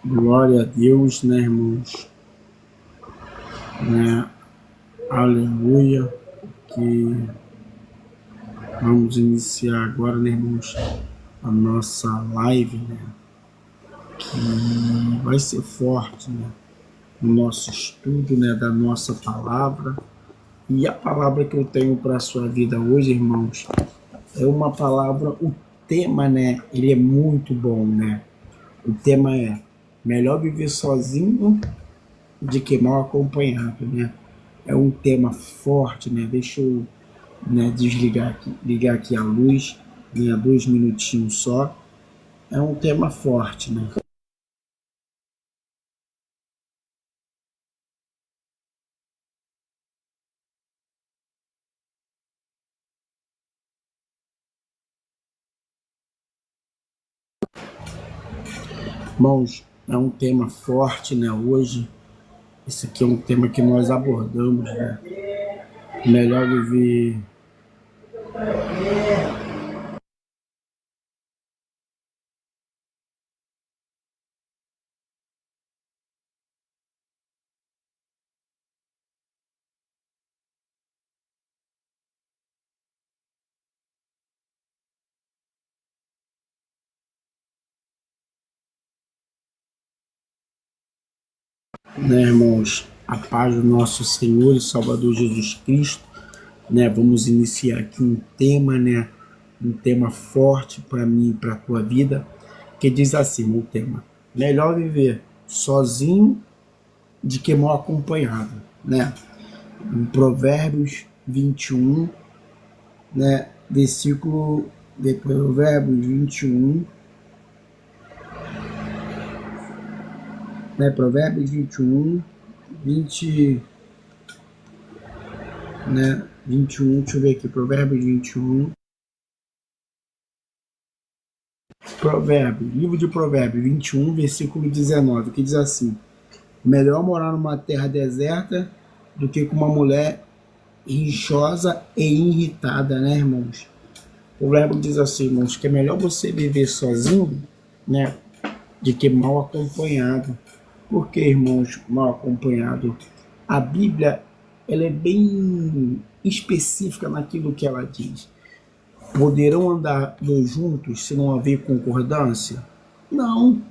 Glória a Deus, né, irmãos? Né? Aleluia. Que vamos iniciar agora, né, irmãos, a nossa live, né? Que vai ser forte, né? O nosso estudo, né, da nossa palavra. E a palavra que eu tenho para a sua vida hoje, irmãos, é uma palavra, o tema, né, ele é muito bom, né? O tema é melhor viver sozinho de que mal acompanhado, né? É um tema forte, né? Deixa eu, né, desligar aqui, ligar aqui a luz, né? 2 minutinhos só. É um tema forte, né? Irmãos, é um tema forte, né? Hoje, esse aqui é um tema que nós abordamos, né? Melhor viver, né, irmãos? A paz do nosso Senhor e Salvador Jesus Cristo, né? Vamos iniciar aqui um tema, né? Um tema forte para mim e para a tua vida, que diz assim, o tema: melhor viver sozinho de que mal acompanhado, né? Em Provérbios 21, né? Versículo de Provérbios 21, né? Provérbios 21, 20, né? 21, deixa eu ver aqui, Provérbios 21. Provérbios, livro de Provérbios 21, versículo 19, que diz assim: melhor morar numa terra deserta do que com uma mulher rixosa e irritada, né, irmãos? O verbo diz assim, irmãos, que é melhor você viver sozinho, né, de que mal acompanhado. Por que, irmãos, mal acompanhado? A Bíblia, ela é bem específica naquilo que ela diz. Poderão andar dois juntos se não haver concordância? Não.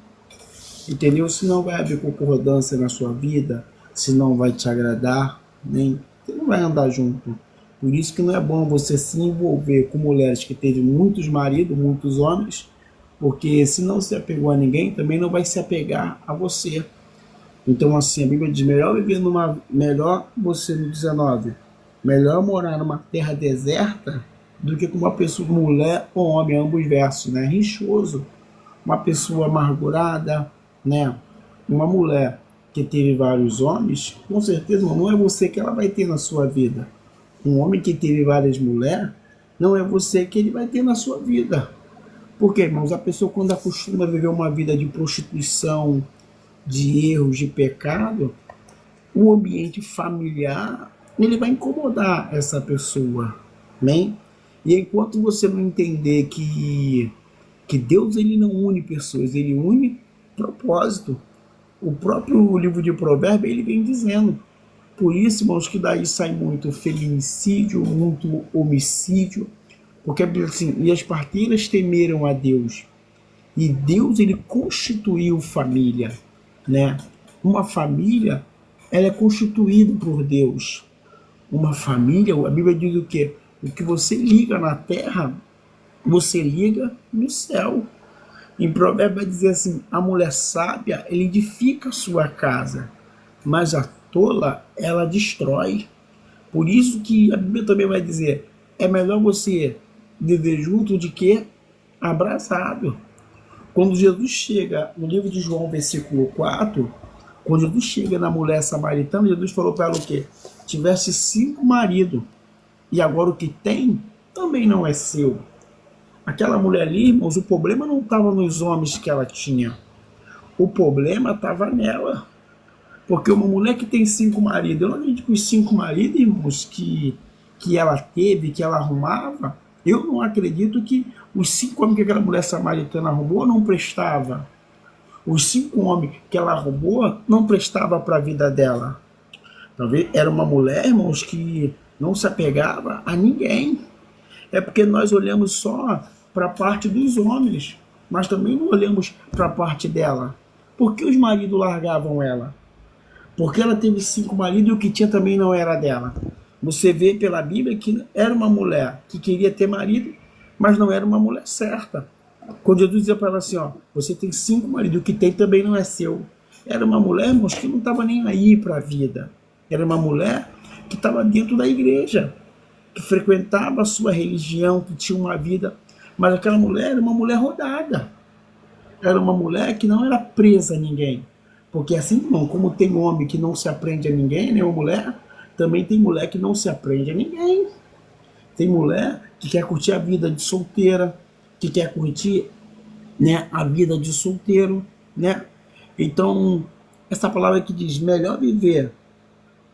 Entendeu? Se não vai haver concordância na sua vida, se não vai te agradar, nem você não vai andar junto. Por isso que não é bom você se envolver com mulheres que teve muitos maridos, muitos homens, porque se não se apegou a ninguém, também não vai se apegar a você. Então assim, a Bíblia diz, melhor você no 19, melhor morar numa terra deserta do que com uma pessoa, mulher ou homem, ambos versos, né? Rixoso, uma pessoa amargurada, né? Uma mulher que teve vários homens, com certeza não é você que ela vai ter na sua vida. Um homem que teve várias mulheres, não é você que ele vai ter na sua vida. Porque, irmãos, a pessoa quando acostuma a viver uma vida de prostituição, de erros, de pecado, o ambiente familiar, ele vai incomodar essa pessoa, né? E enquanto você não entender que Deus ele não une pessoas, ele une propósito. O próprio livro de Provérbios ele vem dizendo. Por isso, irmãos, que daí sai muito feminicídio, muito homicídio, porque assim, e as parteiras temeram a Deus. E Deus ele constituiu família, né? Uma família, ela é constituída por Deus. Uma família, a Bíblia diz o quê? O que você liga na terra, você liga no céu. Em Provérbios vai dizer assim, a mulher sábia, ela edifica a sua casa, mas a tola, ela destrói. Por isso que a Bíblia também vai dizer, é melhor você viver junto de que abraçado. Quando Jesus chega, no livro de João, versículo 4, quando Jesus chega na mulher samaritana, Jesus falou para ela o quê? Tivesse 5 maridos, e agora o que tem também não é seu. Aquela mulher ali, irmãos, o problema não estava nos homens que ela tinha. O problema estava nela. Porque uma mulher que tem 5 maridos, eu não acredito que os 5 maridos, irmãos, que ela teve, que ela arrumava, eu não acredito que os 5 homens que aquela mulher samaritana arrumou não prestava. Os 5 homens que ela roubou não prestavam para a vida dela. Talvez era uma mulher, irmãos, que não se apegava a ninguém. É porque nós olhamos só para a parte dos homens, mas também não olhamos para a parte dela. Por que os maridos largavam ela? Porque ela teve 5 maridos e o que tinha também não era dela. Você vê pela Bíblia que era uma mulher que queria ter marido, mas não era uma mulher certa. Quando Jesus dizia para ela assim, ó, você tem 5 maridos, o que tem também não é seu. Era uma mulher, irmãos, que não estava nem aí para a vida. Era uma mulher que estava dentro da igreja, que frequentava a sua religião, que tinha uma vida. Mas aquela mulher era uma mulher rodada. Era uma mulher que não era presa a ninguém. Porque assim, irmão, como tem homem que não se aprende a ninguém, né, uma mulher, também tem mulher que não se aprende a ninguém. Tem mulher que quer curtir a vida de solteira, que quer curtir, né, a vida de solteiro, né? Então, essa palavra que diz, melhor viver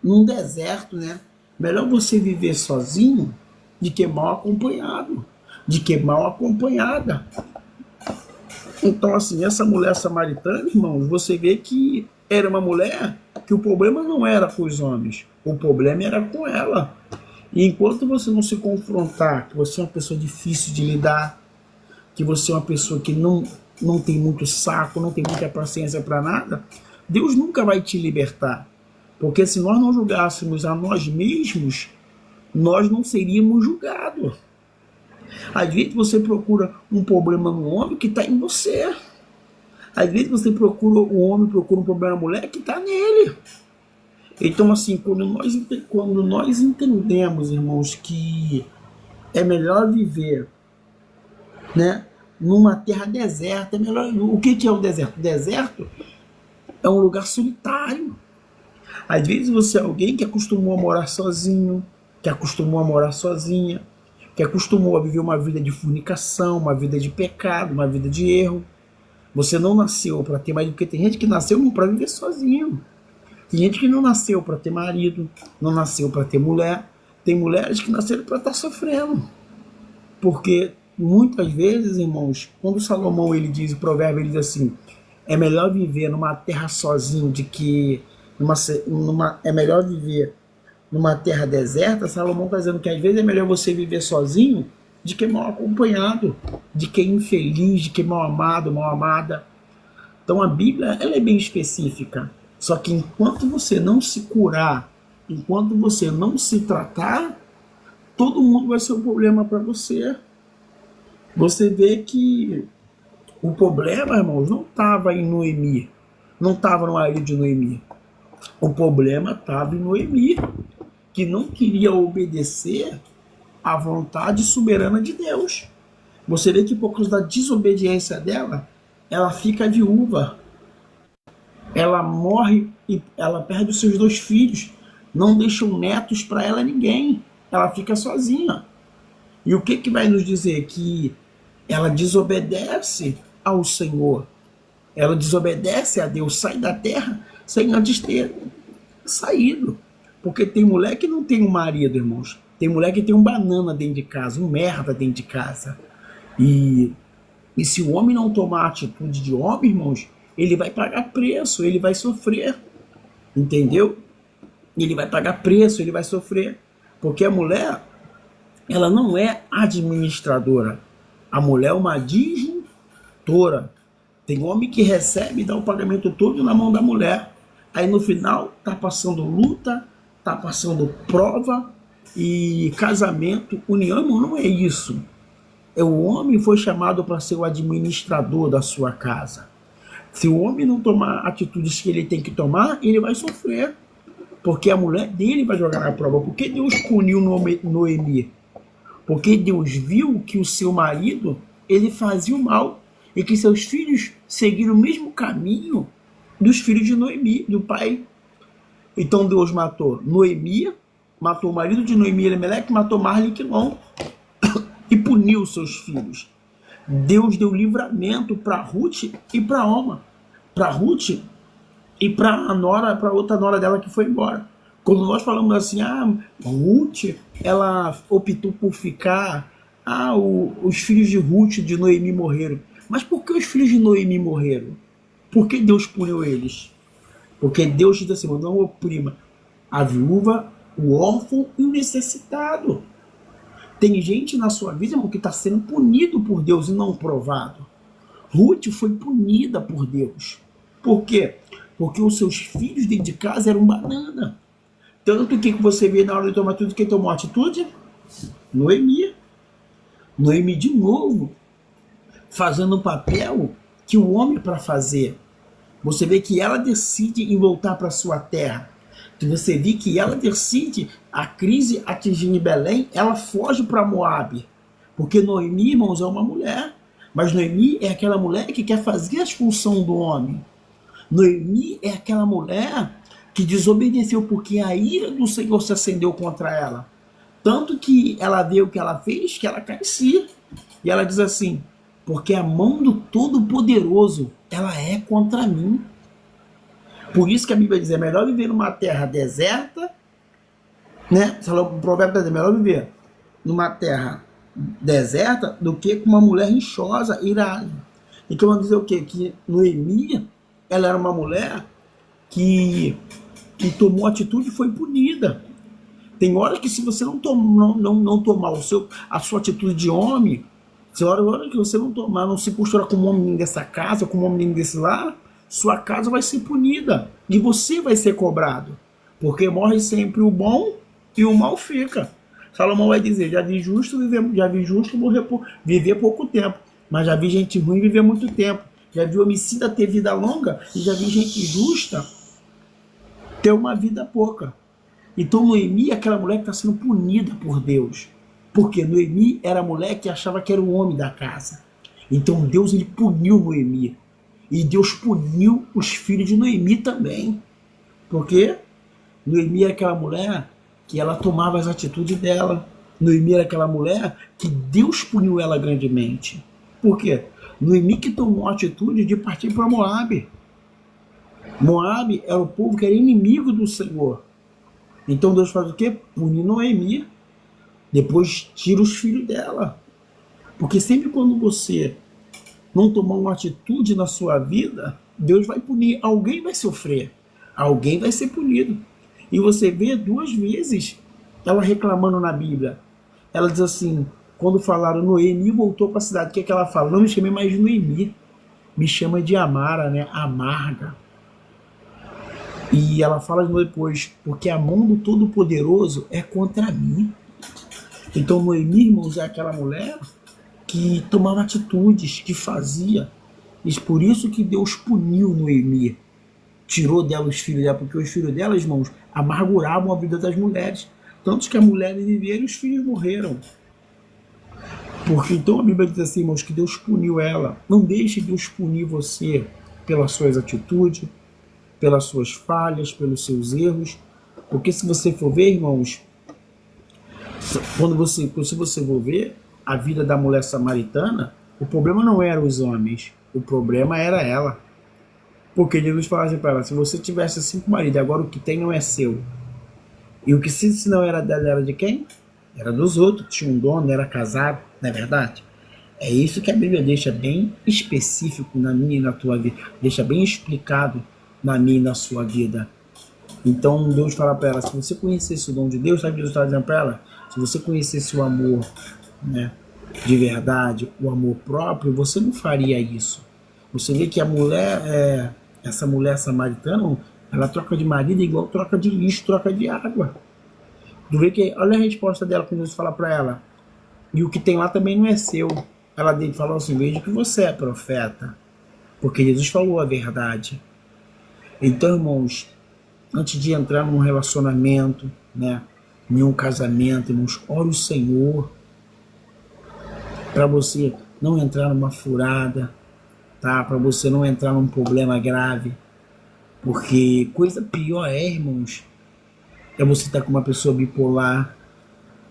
num deserto, né? Melhor você viver sozinho de que mal acompanhado, de que mal acompanhada. Então, assim, essa mulher samaritana, irmãos, você vê que era uma mulher que o problema não era com os homens, o problema era com ela. E enquanto você não se confrontar, que você é uma pessoa difícil de lidar, que você é uma pessoa que não tem muito saco, não tem muita paciência para nada, Deus nunca vai te libertar. Porque se nós não julgássemos a nós mesmos, nós não seríamos julgados. Às vezes você procura um problema no homem que está em você. Às vezes você procura o homem, procura um problema na mulher que está nele. Então, assim, quando nós entendemos, irmãos, que é melhor viver, né, numa terra deserta, é melhor. O que é o deserto? O deserto é um lugar solitário. Às vezes você é alguém que acostumou a morar sozinho, que acostumou a morar sozinha, que acostumou a viver uma vida de fornicação, uma vida de pecado, uma vida de erro. Você não nasceu para ter marido, porque tem gente que nasceu para viver sozinho. Tem gente que não nasceu para ter marido, não nasceu para ter mulher. Tem mulheres que nasceram para estar sofrendo. Porque muitas vezes, irmãos, quando Salomão ele diz, o provérbio ele diz assim, é melhor viver numa terra sozinho de que é melhor viver numa terra deserta. Salomão está dizendo que às vezes é melhor você viver sozinho de que mal acompanhado, de que infeliz, de que mal amado, mal amada. Então a Bíblia ela é bem específica. Só que enquanto você não se curar, enquanto você não se tratar, todo mundo vai ser um problema para você. Você vê que o problema, irmãos, não estava em Noemi, não estava no marido de Noemi. O problema estava em Noemi, que não queria obedecer à vontade soberana de Deus. Você vê que por causa da desobediência dela, ela fica viúva. Ela morre e ela perde os seus 2 filhos. Não deixam netos para ela ninguém. Ela fica sozinha. E o que vai nos dizer? Que ela desobedece ao Senhor. Ela desobedece a Deus. Sai da terra sem antes ter saído. Porque tem mulher que não tem um marido, irmãos. Tem mulher que tem um banana dentro de casa, um merda dentro de casa. E se o homem não tomar a atitude de homem, irmãos, ele vai pagar preço, ele vai sofrer. Entendeu? Ele vai pagar preço, ele vai sofrer. Porque a mulher, ela não é administradora. A mulher é uma disjuntora. Tem homem que recebe e dá o pagamento todo na mão da mulher. Aí no final tá passando luta, tá passando prova e casamento, união, não é isso. O homem foi chamado para ser o administrador da sua casa. Se o homem não tomar atitudes que ele tem que tomar, ele vai sofrer. Porque a mulher dele vai jogar na prova. Por que Deus puniu Noemi? Porque Deus viu que o seu marido, ele fazia o mal. E que seus filhos seguiram o mesmo caminho dos filhos de Noemi, do pai. Então Deus matou Noemi, matou o marido de Noemi, Elimeleque, matou Marli e Quilom. E puniu seus filhos. Deus deu livramento para Ruth e para Oma. Para Ruth e para a nora, para outra nora dela que foi embora. Quando nós falamos assim, Ruth, ela optou por ficar, os filhos de Ruth, de Noemi morreram. Mas por que os filhos de Noemi morreram? Por que Deus puniu eles? Porque Deus diz assim, não oprima a viúva, o órfão e o necessitado. Tem gente na sua vida, irmão, que está sendo punido por Deus e não provado. Ruth foi punida por Deus. Por quê? Porque os seus filhos dentro de casa eram banana. Tanto que você vê na hora de tomar atitude, quem tomou atitude? Noemi. Noemi de novo, fazendo um papel que o homem para fazer. Você vê que ela decide em voltar para sua terra. Você vê que ela decide a crise atingindo Belém, ela foge para Moabe. Porque Noemi, irmãos, é uma mulher. Mas Noemi é aquela mulher que quer fazer as funções do homem. Noemi é aquela mulher que desobedeceu porque a ira do Senhor se acendeu contra ela. Tanto que ela vê o que ela fez, que ela carecia. E ela diz assim, porque a mão do Todo-Poderoso, ela é contra mim. Por isso que a Bíblia diz, é melhor viver numa terra deserta, né? O provérbio diz, é melhor viver numa terra deserta do que com uma mulher rixosa, irada. Então vamos dizer o quê? Que Noemi, ela era uma mulher que tomou atitude e foi punida. Tem horas que se você não tomar a sua atitude de homem, se hora que você não tomar, não se posturar como homem dessa casa, como homem desse lar, sua casa vai ser punida e você vai ser cobrado, porque morre sempre o bom e o mal fica. Salomão vai dizer, já vi justo viver pouco tempo, mas já vi gente ruim viver muito tempo. Já vi homicida ter vida longa e já vi gente justa ter uma vida pouca. Então Noemi é aquela mulher que está sendo punida por Deus, porque Noemi era a mulher que achava que era o homem da casa. Então Deus ele puniu Noemi. E Deus puniu os filhos de Noemi também. Porque Noemi era aquela mulher que ela tomava as atitudes dela. Noemi era aquela mulher que Deus puniu ela grandemente. Por quê? Noemi que tomou a atitude de partir para Moabe. Moabe era o povo que era inimigo do Senhor. Então Deus faz o quê? Pune Noemi. Depois tira os filhos dela. Porque sempre quando você não tomar uma atitude na sua vida, Deus vai punir. Alguém vai sofrer. Alguém vai ser punido. E você vê 2 vezes ela reclamando na Bíblia. Ela diz assim, quando falaram Noemi voltou para a cidade, o que é que ela fala? Não me chame mais de Noemi. Me chama de Amara, né? Amarga. E ela fala depois, porque a mão do Todo-Poderoso é contra mim. Então Noemi, irmãos, é aquela mulher que tomava atitudes, que fazia. E por isso que Deus puniu Noemi. Tirou dela os filhos dela, porque os filhos dela, irmãos, amarguravam a vida das mulheres. Tanto que as mulheres viveram e os filhos morreram. Porque então a Bíblia diz assim, irmãos, que Deus puniu ela. Não deixe Deus punir você pelas suas atitudes, pelas suas falhas, pelos seus erros. Porque se você for ver, irmãos, se você for ver a vida da mulher samaritana, o problema não era os homens, o problema era ela. Porque Jesus falava assim para ela, se você tivesse 5 maridos, agora o que tem não é seu. E o que se não era dela, era de quem? Era dos outros, tinha um dono, era casado, não é verdade? É isso que a Bíblia deixa bem específico na minha e na tua vida, deixa bem explicado na minha e na sua vida. Então Deus fala para ela, se você conhecesse o dom de Deus, sabe o que Deus está dizendo para ela? Se você conhecesse o amor, né, de verdade, o amor próprio, você não faria isso. Você vê que a mulher, essa mulher samaritana, ela troca de marido igual troca de lixo, troca de água. Tu vê que, olha a resposta dela quando Jesus fala para ela, e o que tem lá também não é seu. Ela falou assim, veja que você é profeta, porque Jesus falou a verdade. Então, irmãos, antes de entrar num relacionamento, né, em um casamento, irmãos, ore o Senhor para você não entrar numa furada, tá? Para você não entrar num problema grave, porque coisa pior irmãos, é você estar com uma pessoa bipolar,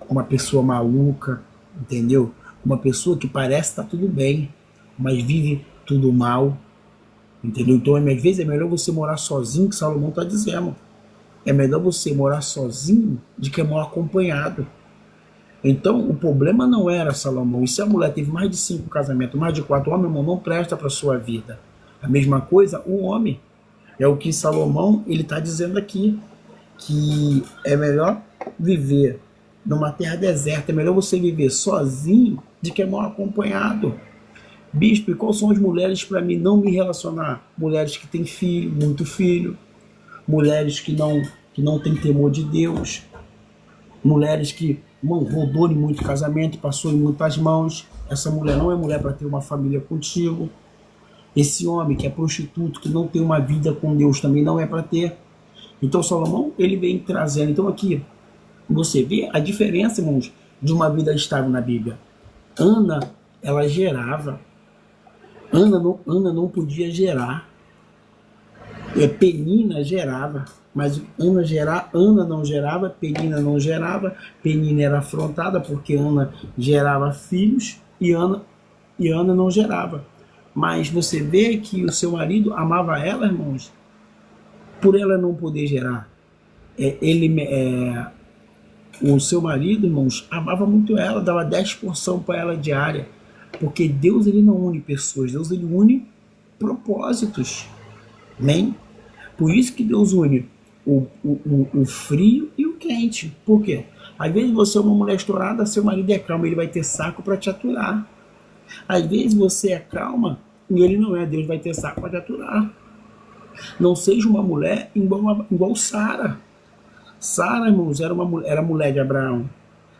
uma pessoa maluca, entendeu? Uma pessoa que parece estar tudo bem, mas vive tudo mal, entendeu? Então, às vezes é melhor você morar sozinho, que Salomão está dizendo. É melhor você morar sozinho do que mal acompanhado. Então, o problema não era Salomão. E se a mulher teve mais de 5 casamentos, mais de 4, homem, irmão, não presta para sua vida. A mesma coisa o homem. É o que Salomão ele está dizendo aqui, que é melhor viver numa terra deserta, é melhor você viver sozinho do que mal acompanhado. Bispo, e quais são as mulheres para mim não me relacionar? Mulheres que têm filho, muito filho, mulheres que não têm temor de Deus, mulheres que rodou em muito casamento, passou em muitas mãos. Essa mulher não é mulher para ter uma família contigo. Esse homem que é prostituto, que não tem uma vida com Deus, também não é para ter. Então Salomão, ele vem trazendo. Então aqui, você vê a diferença, irmãos, de uma vida estável na Bíblia. Ana, ela gerava. Ana não podia gerar. Penina gerava. Mas Ana não gerava, Penina não gerava. Penina era afrontada porque Ana gerava filhos e Ana não gerava. Mas você vê que o seu marido amava ela, irmãos, por ela não poder gerar. O seu marido, irmãos, amava muito ela, dava 10% para ela diária. Porque Deus, ele não une pessoas, Deus, ele une propósitos. Amém? Por isso que Deus une o frio e o quente. Por quê? Às vezes você é uma mulher estourada, seu marido é calmo, ele vai ter saco para te aturar. Às vezes você é calma e ele não é, Deus vai ter saco para te aturar. Não seja uma mulher igual Sara. Sara, irmãos, era mulher de Abraão.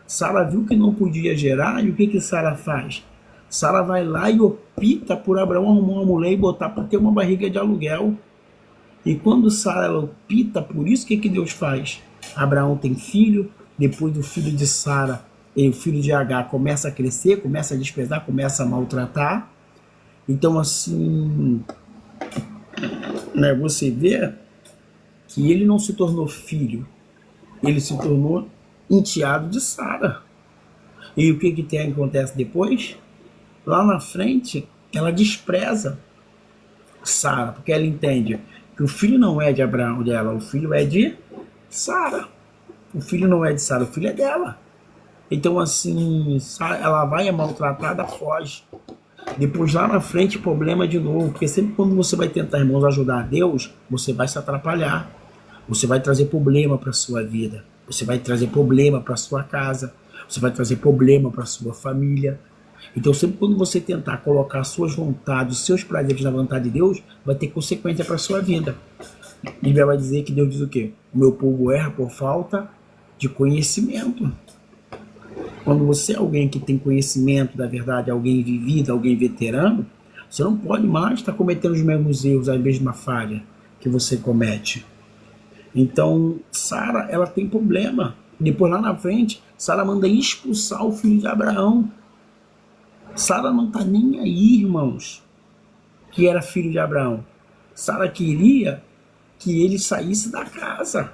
Sara viu que não podia gerar, e o que Sara faz? Sara vai lá e opta por Abraão arrumar uma mulher e botar para ter uma barriga de aluguel. E quando Sara opta por isso, o que Deus faz? Abraão tem filho, depois do filho de Sara, o filho de Agar começa a crescer, começa a desprezar, começa a maltratar. Então, assim, né, você vê que ele não se tornou filho, ele se tornou enteado de Sara. E o que acontece depois? Lá na frente, ela despreza Sara, porque ela entende que o filho não é de Abraão dela, o filho é de Sara. O filho não é de Sara, o filho é dela. Então, assim, ela vai, é maltratada, foge. Depois, lá na frente, problema de novo. Porque sempre quando você vai tentar, irmãos, ajudar a Deus, você vai se atrapalhar. Você vai trazer problema para a sua vida. Você vai trazer problema para a sua casa. Você vai trazer problema para a sua família. Então, sempre quando você tentar colocar suas vontades, seus prazeres na vontade de Deus, vai ter consequência para a sua vida. A Bíblia vai dizer que Deus diz o quê? O meu povo erra por falta de conhecimento. Quando você é alguém que tem conhecimento da verdade, alguém vivido, alguém veterano, você não pode mais estar cometendo os mesmos erros, a mesma falha que você comete. Então, Sara, ela tem problema. Depois, lá na frente, Sara manda expulsar o filho de Abraão. Sara não está nem aí, irmãos, que era filho de Abraão. Sara queria que ele saísse da casa.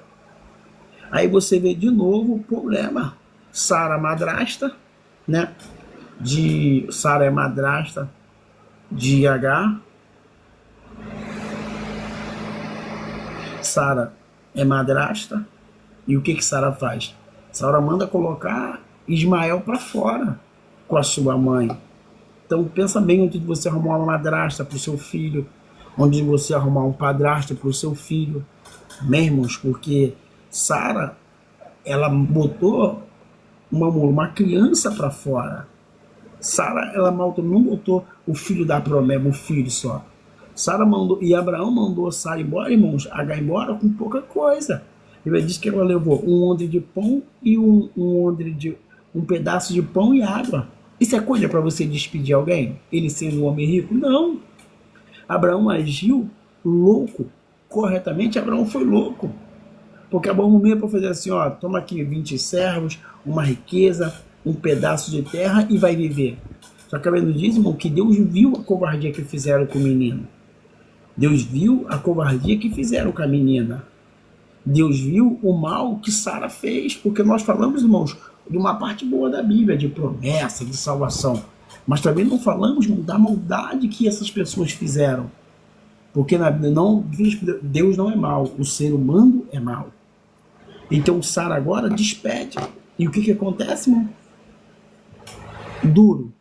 Aí você vê de novo o problema. Sara madrasta, né? Sara é madrasta de Agar. Sara é madrasta. E o que Sara faz? Sara manda colocar Ismael para fora com a sua mãe. Então pensa bem onde você arrumar uma madrasta para o seu filho, onde você arrumar um padrasto para o seu filho. Amém, irmãos? Porque Sara, ela botou uma criança para fora. Sara, ela não botou o filho da promessa, o filho só. Sara mandou, e Abraão mandou Sara embora, irmãos, Agar embora com pouca coisa. Ele disse que ela levou um odre de pão e um pedaço de pão e água. Isso é coisa para você despedir alguém? Ele sendo um homem rico? Não. Abraão agiu louco. Corretamente, Abraão foi louco. Porque Abraão mesmo para fazer assim, ó, toma aqui 20 servos, uma riqueza, um pedaço de terra e vai viver. Só que a Bíblia diz, irmão, que Deus viu a covardia que fizeram com o menino. Deus viu a covardia que fizeram com a menina. Deus viu o mal que Sara fez. Porque nós falamos, irmãos, de uma parte boa da Bíblia, de promessa, de salvação. Mas também não falamos, irmão, da maldade que essas pessoas fizeram. Porque Deus não é mau, o ser humano é mau. Então Sara agora despede. E o que acontece, irmão? Duro.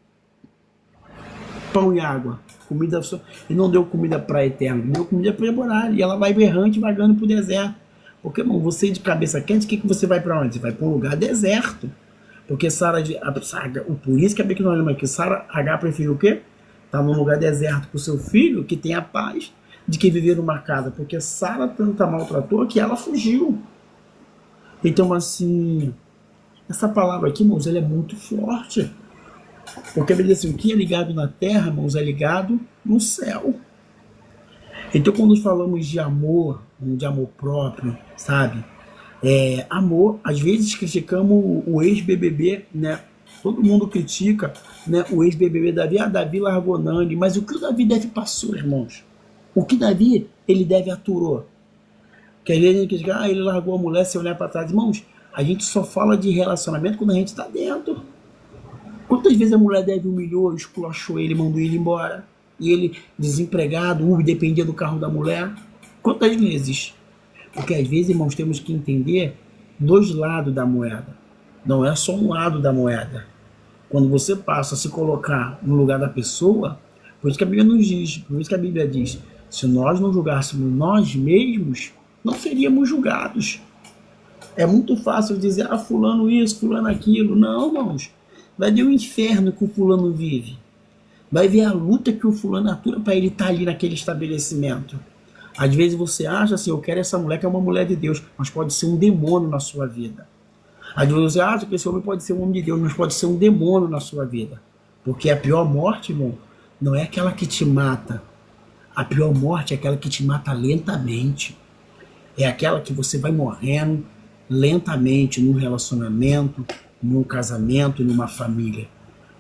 Pão e água. comida e não deu comida para eterno, deu comida para temporária, e ela vai berrante, vagando pro deserto. Porque, irmão, você de cabeça quente, o que você vai para onde? Você vai para um lugar deserto. Porque por isso que a Bíblia não lembra que Sara H preferiu o quê? Tá num lugar deserto com seu filho, que tem a paz, de que viver numa casa. Porque Sara tanto a maltratou que ela fugiu. Então, assim, essa palavra aqui, irmãos, ela é muito forte. Porque ele diz assim, o que é ligado na terra, irmãos, é ligado no céu. Então, quando falamos de amor próprio, sabe? Amor, às vezes criticamos o ex-BBB, né? Todo mundo critica, né, o ex-BBB Davi. Davi largou Nani, mas o que o Davi deve passou, irmãos? O que Davi, ele deve aturou? Que às vezes a gente critica, ele largou a mulher, se olhar para trás. Irmãos, a gente só fala de relacionamento quando a gente está dentro. Quantas vezes a mulher deve humilhou, esculachou ele, mandou ele embora? E ele, desempregado, dependia do carro da mulher? Quantas vezes? Porque às vezes, irmãos, temos que entender dois lados da moeda. Não é só um lado da moeda. Quando você passa a se colocar no lugar da pessoa, por isso que a Bíblia nos diz, por isso que a Bíblia diz, se nós não julgássemos nós mesmos, não seríamos julgados. É muito fácil dizer, fulano isso, fulano aquilo. Não, irmãos. Vai ver o inferno que o fulano vive. Vai ver a luta que o fulano atura para ele estar ali naquele estabelecimento. Às vezes você acha assim, eu quero essa mulher que é uma mulher de Deus, mas pode ser um demônio na sua vida. Às vezes você acha que esse homem pode ser um homem de Deus, mas pode ser um demônio na sua vida. Porque a pior morte, irmão, não é aquela que te mata. A pior morte é aquela que te mata lentamente. É aquela que você vai morrendo lentamente num relacionamento, num casamento, numa família.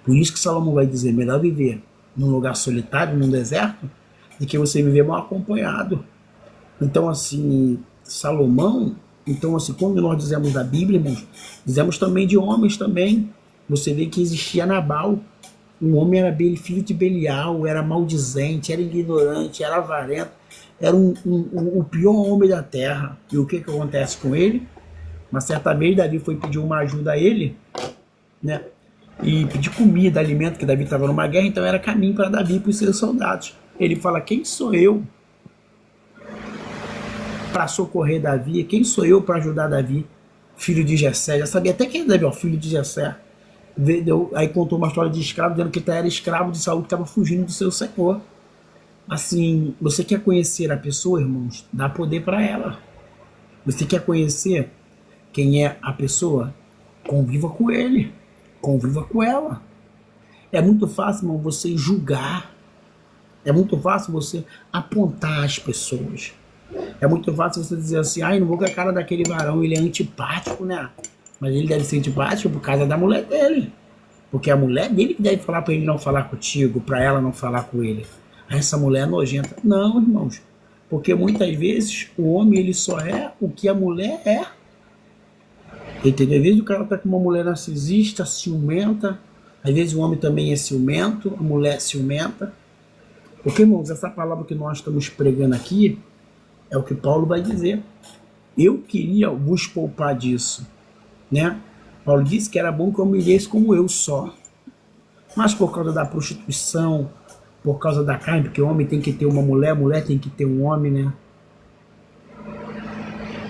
Por isso que Salomão vai dizer, melhor viver num lugar solitário, num deserto, do que você viver mal acompanhado. Então, assim, Salomão, então, assim, quando nós dizemos da Bíblia, irmãos, dizemos também de homens também. Você vê que existia Nabal. Um homem era filho de Belial, era maldizente, era ignorante, era avarento, era o pior homem da terra. E o que acontece com ele? Uma certa vez Davi foi pedir uma ajuda a ele, né? E pedir comida, alimento, que Davi estava numa guerra, então era caminho para Davi e para os seus soldados. Ele fala, quem sou eu para socorrer Davi? Quem sou eu para ajudar Davi? Filho de Jessé, já sabia até quem é Davi, filho de Jessé. Aí contou uma história de escravo, dizendo que era escravo de Saul, que estava fugindo do seu senhor. Assim, você quer conhecer a pessoa, irmãos? Dá poder para ela. Você quer conhecer quem é a pessoa? Conviva com ele, conviva com ela. É muito fácil, irmão, você julgar. É muito fácil você apontar as pessoas. É muito fácil você dizer assim, não vou com a cara daquele varão, ele é antipático, né? Mas ele deve ser antipático por causa da mulher dele. Porque a mulher dele que deve falar para ele não falar contigo, para ela não falar com ele. Essa mulher é nojenta. Não, irmãos. Porque muitas vezes o homem ele só é o que a mulher é. Entendeu? Às vezes o cara tá com uma mulher narcisista, ciumenta. Às vezes o homem também é ciumento, a mulher é ciumenta. Porque, irmãos, essa palavra que nós estamos pregando aqui é o que Paulo vai dizer. Eu queria vos poupar disso, né? Paulo disse que era bom que eu humilhasse como eu só. Mas por causa da prostituição, por causa da carne, porque o homem tem que ter uma mulher, a mulher tem que ter um homem, né?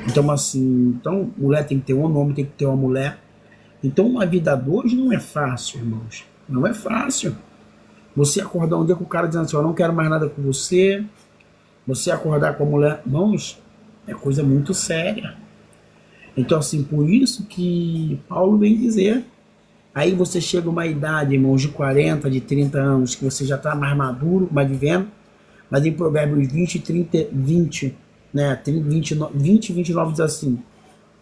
Então, assim, mulher tem que ter um homem tem que ter uma mulher. Então, uma vida a dois não é fácil, irmãos. Não é fácil. Você acordar um dia com o cara dizendo assim, eu não quero mais nada com você. Você acordar com a mulher, irmãos, é coisa muito séria. Então, assim, por isso que Paulo vem dizer, aí você chega a uma idade, irmãos, de 40, de 30 anos, que você já está mais maduro, mais vivendo, mas em Provérbios 20, 30, 20, né, 20, 29 diz assim,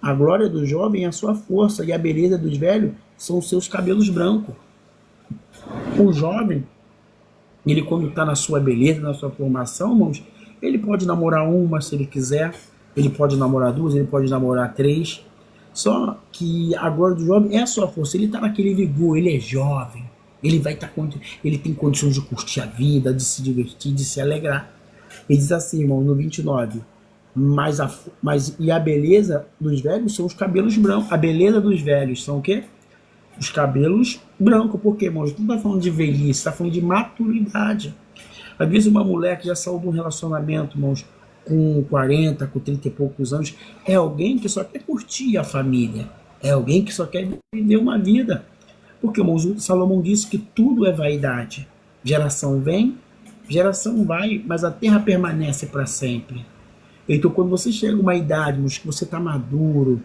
a glória do jovem é a sua força e a beleza dos velhos são os seus cabelos brancos. O jovem, ele quando está na sua beleza, na sua formação, irmãos, ele pode namorar uma se ele quiser, ele pode namorar duas, ele pode namorar três. Só que a glória do jovem é a sua força. Ele está naquele vigor, ele é jovem. Ele vai estar ele tem condições de curtir a vida, de se divertir, de se alegrar. Ele diz assim, irmão, no 29. E a beleza dos velhos são os cabelos brancos. A beleza dos velhos são o quê? Os cabelos brancos. Por quê, irmão? Não está falando de velhice, está falando de maturidade. Às vezes uma mulher que já saiu de um relacionamento, irmãos, com 40, com 30 e poucos anos, é alguém que só quer curtir a família. É alguém que só quer viver uma vida. Porque, irmãos, Salomão disse que tudo é vaidade. Geração vem, geração vai, mas a terra permanece para sempre. Então, quando você chega a uma idade, irmãos, que você está maduro,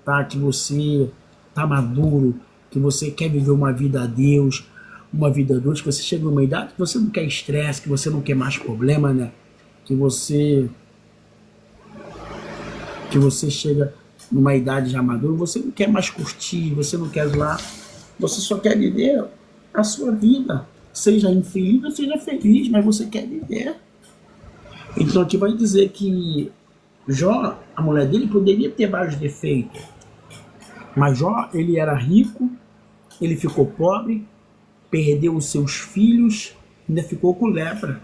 tá? Que você está maduro, que você quer viver uma vida a Deus, uma vida a Deus, que você chega a uma idade que você não quer estresse, que você não quer mais problema, né? Que você chega numa idade já madura, você não quer mais curtir, você não quer ir lá, você só quer viver a sua vida, seja infeliz ou seja feliz, mas você quer viver. Então aqui vai dizer que Jó, a mulher dele, poderia ter vários defeitos, mas Jó, ele era rico, ele ficou pobre, perdeu os seus filhos, ainda ficou com lepra.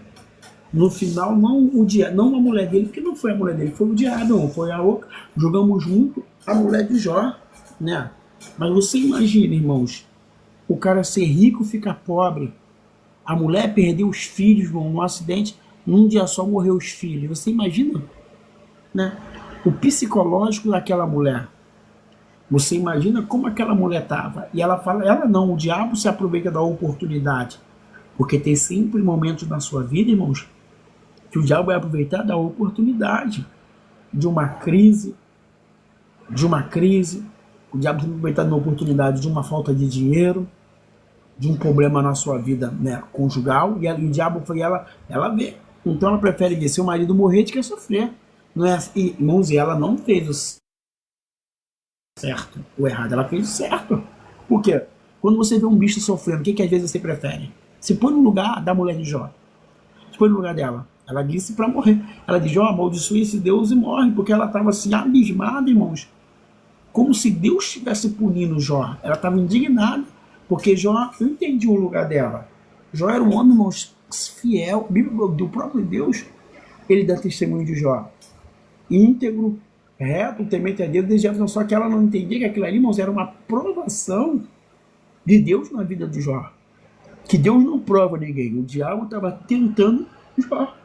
No final, não a mulher dele, porque não foi a mulher dele, foi o diabo, não, foi a outra. Jogamos junto a mulher de Jó, né? Mas você imagina, irmãos, o cara ser rico, ficar pobre, a mulher perdeu os filhos num acidente, num dia só morreu os filhos. Você imagina, né? O psicológico daquela mulher. Você imagina como aquela mulher estava. E ela fala, ela não, o diabo se aproveita da oportunidade. Porque tem sempre momentos na sua vida, irmãos, que o diabo vai aproveitar da oportunidade de uma crise, o diabo vai aproveitar da oportunidade de uma falta de dinheiro, de um problema na sua vida, né, conjugal, e o diabo foi ela vê. Então ela prefere ver seu marido morrer do que sofrer. Não é assim, irmãos, e ela não fez o certo, o errado, ela fez o certo. Por quê? Quando você vê um bicho sofrendo, o que às vezes você prefere? Se põe no lugar da mulher de Jó. Se põe no lugar dela. Ela disse para morrer. Ela diz, Jó, amaldiçoe esse Deus e morre, porque ela estava assim, abismada, irmãos. Como se Deus estivesse punindo Jó. Ela estava indignada, porque Jó não entendia o lugar dela. Jó era um homem, irmãos, fiel, do próprio Deus. Ele dá testemunho de Jó. Íntegro, reto, temente a Deus, só que ela não entendia que aquilo ali, irmãos, era uma provação de Deus na vida de Jó. Que Deus não prova ninguém. O diabo estava tentando Jó.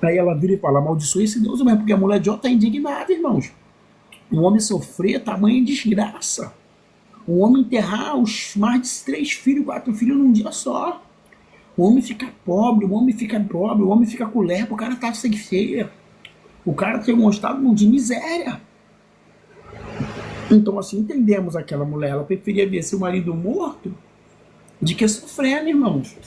Aí ela vira e fala, amaldiçoe esse Deus mesmo, porque a mulher de Jó está indignada, irmãos. O homem sofrer tamanha desgraça. O homem enterrar os mais de 3 filhos, 4 filhos num dia só. O homem fica pobre, o homem fica com lepra, o cara tá sem cheia. O cara tem um estado de miséria. Então assim, entendemos aquela mulher, ela preferia ver seu marido morto de que sofrendo, irmãos.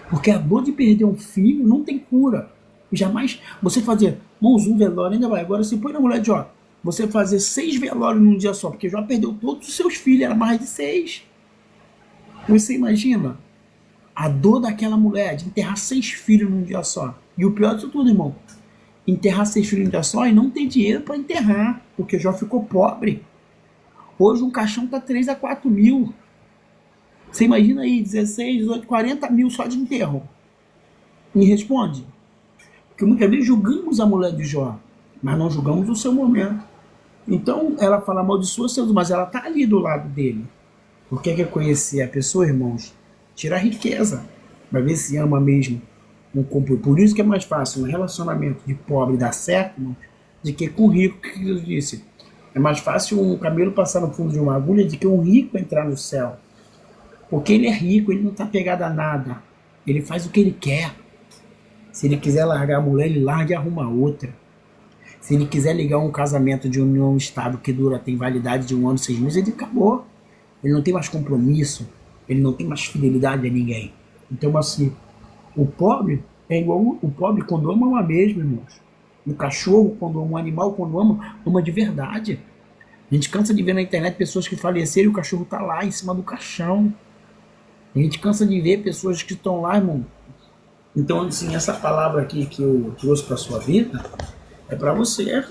Porque a dor de perder um filho não tem cura. Jamais você fazer, irmãos, um velório ainda vai. Agora se põe na mulher de Jó, você fazer 6 velórios num dia só, porque Jó perdeu todos os seus filhos, era mais de 6. Você imagina a dor daquela mulher de enterrar 6 filhos num dia só. E o pior disso tudo, irmão, enterrar 6 filhos num dia só e não ter dinheiro para enterrar, porque Jó ficou pobre. Hoje um caixão tá 3 a 4 mil. Você imagina aí, 16, 18, 40 mil só de enterro. Me responde. Porque muitas vezes julgamos a mulher de Jó, mas não julgamos o seu momento. Então ela fala, amaldiçoa seus, mas ela tá ali do lado dele. O que é conhecer a pessoa, irmãos? Tira a riqueza, para ver se ama mesmo. Por isso que é mais fácil um relacionamento de pobre dar certo, irmão, do que com rico, que Jesus disse. É mais fácil um camelo passar no fundo de uma agulha do que um rico entrar no céu. Porque ele é rico, ele não está pegado a nada. Ele faz o que ele quer. Se ele quiser largar a mulher, ele larga e arruma outra. Se ele quiser ligar um casamento de união estável que tem validade de 1 ano, 6 meses, ele acabou. Ele não tem mais compromisso. Ele não tem mais fidelidade a ninguém. Então, assim, o pobre é igual o pobre quando ama mesmo, irmãos. O cachorro, quando ama, o animal, quando ama de verdade. A gente cansa de ver na internet pessoas que faleceram e o cachorro está lá em cima do caixão. A gente cansa de ver pessoas que estão lá, irmão. Então, assim, essa palavra aqui que eu trouxe para sua vida é para você.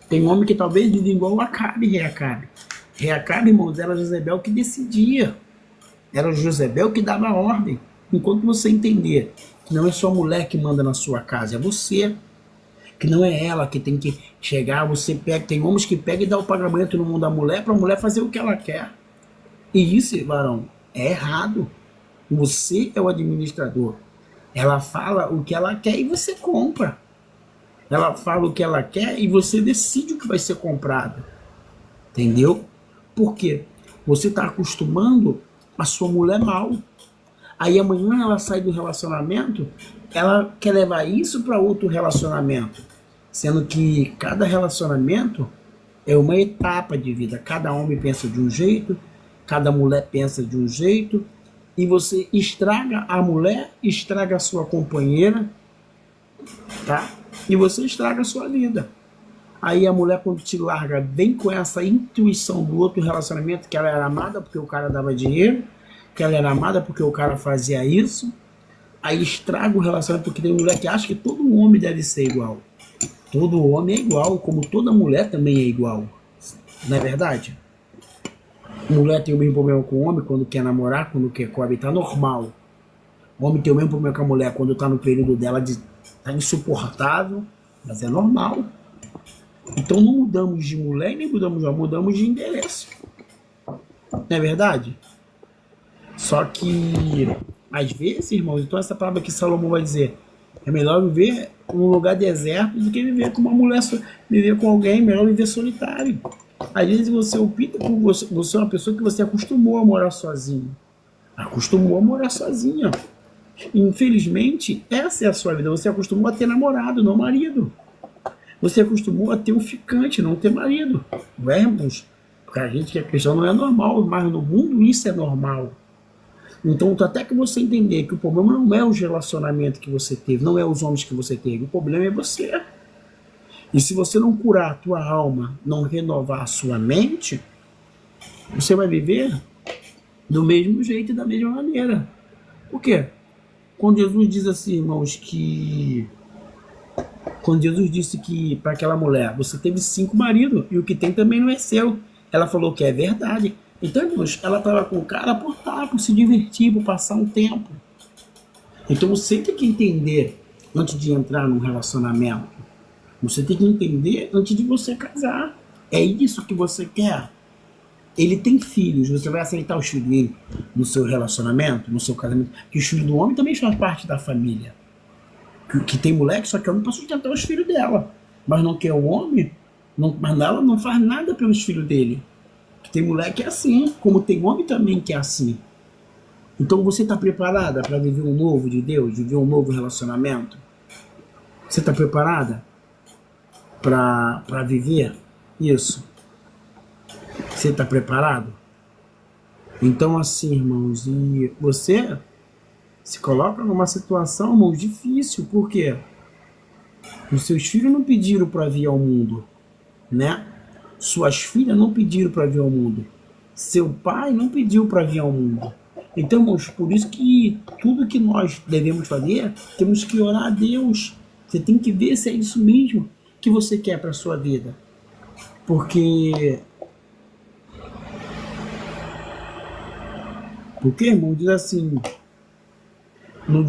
Tem um homem que talvez vive igual Acabe, Reacabe. Reacabe, irmãos, era Jezebel que decidia. Era Jezebel que dava a ordem. Enquanto você entender que não é só a mulher que manda na sua casa, é você. Que não é ela que tem que chegar, você pega. Tem homens que pegam e dão o pagamento no mundo da mulher para a mulher fazer o que ela quer. E isso, varão, é errado. Você é o administrador. Ela fala o que ela quer e você compra. Ela fala o que ela quer e você decide o que vai ser comprado. Entendeu? Por quê? Você está acostumando a sua mulher mal. Aí amanhã ela sai do relacionamento, ela quer levar isso para outro relacionamento. Sendo que cada relacionamento é uma etapa de vida. Cada homem pensa de um jeito, cada mulher pensa de um jeito. E você estraga a mulher, estraga a sua companheira, tá? E você estraga a sua vida. Aí a mulher, quando te larga, vem com essa intuição do outro relacionamento, que ela era amada porque o cara dava dinheiro, que ela era amada porque o cara fazia isso. Aí estraga o relacionamento, porque tem mulher que acha que todo homem deve ser igual. Todo homem é igual, como toda mulher também é igual. Não é verdade? Mulher tem o mesmo problema com o homem quando quer namorar, quando quer coabitar, normal. O homem tem o mesmo problema com a mulher quando está no período dela de tá insuportável, mas é normal. Então não mudamos de mulher e nem mudamos de homem, mudamos de endereço. Não é verdade? Só que, às vezes, irmãos, então essa palavra que Salomão vai dizer, é melhor viver num lugar deserto do que viver com uma mulher, viver com alguém, melhor viver solitário. Às vezes você opta por você é uma pessoa que você acostumou a morar sozinho. Acostumou a morar sozinha. Infelizmente, essa é a sua vida. Você acostumou a ter namorado, não marido. Você acostumou a ter um ficante, não ter marido. Vamos, porque a gente que é cristão não é normal, mas no mundo isso é normal. Então, até que você entender que o problema não é os relacionamentos que você teve, não é os homens que você teve, o problema é você. E se você não curar a tua alma, não renovar a sua mente, você vai viver do mesmo jeito e da mesma maneira. Por quê? Quando Jesus diz assim, irmãos, que... Quando Jesus disse que para aquela mulher, você teve 5 maridos e o que tem também não é seu. Ela falou que é verdade. Então, irmãos, ela estava com o cara por estar, por se divertir, por passar um tempo. Então você tem que entender, antes de entrar num relacionamento, você tem que entender antes de você casar. É isso que você quer? Ele tem filhos, você vai aceitar os filhos dele no seu relacionamento, no seu casamento? Que os filhos do homem também fazem parte da família. Que tem mulher que só quer homem para sustentar os filhos dela, mas não quer o homem, mas ela não faz nada pelos filhos dele. Que tem mulher que é assim, como tem homem também que é assim. Então você está preparada para viver um novo de Deus, viver um novo relacionamento? Você está preparada para viver isso? Você está preparado? Então assim, irmãos, e você se coloca numa situação, irmãos, difícil. Por quê? Os seus filhos não pediram para vir ao mundo, né? Suas filhas não pediram para vir ao mundo. Seu pai não pediu para vir ao mundo. Então, irmãos, por isso que tudo que nós devemos fazer, temos que orar a Deus. Você tem que ver se é isso mesmo que você quer para a sua vida. Porque, irmão, diz assim, no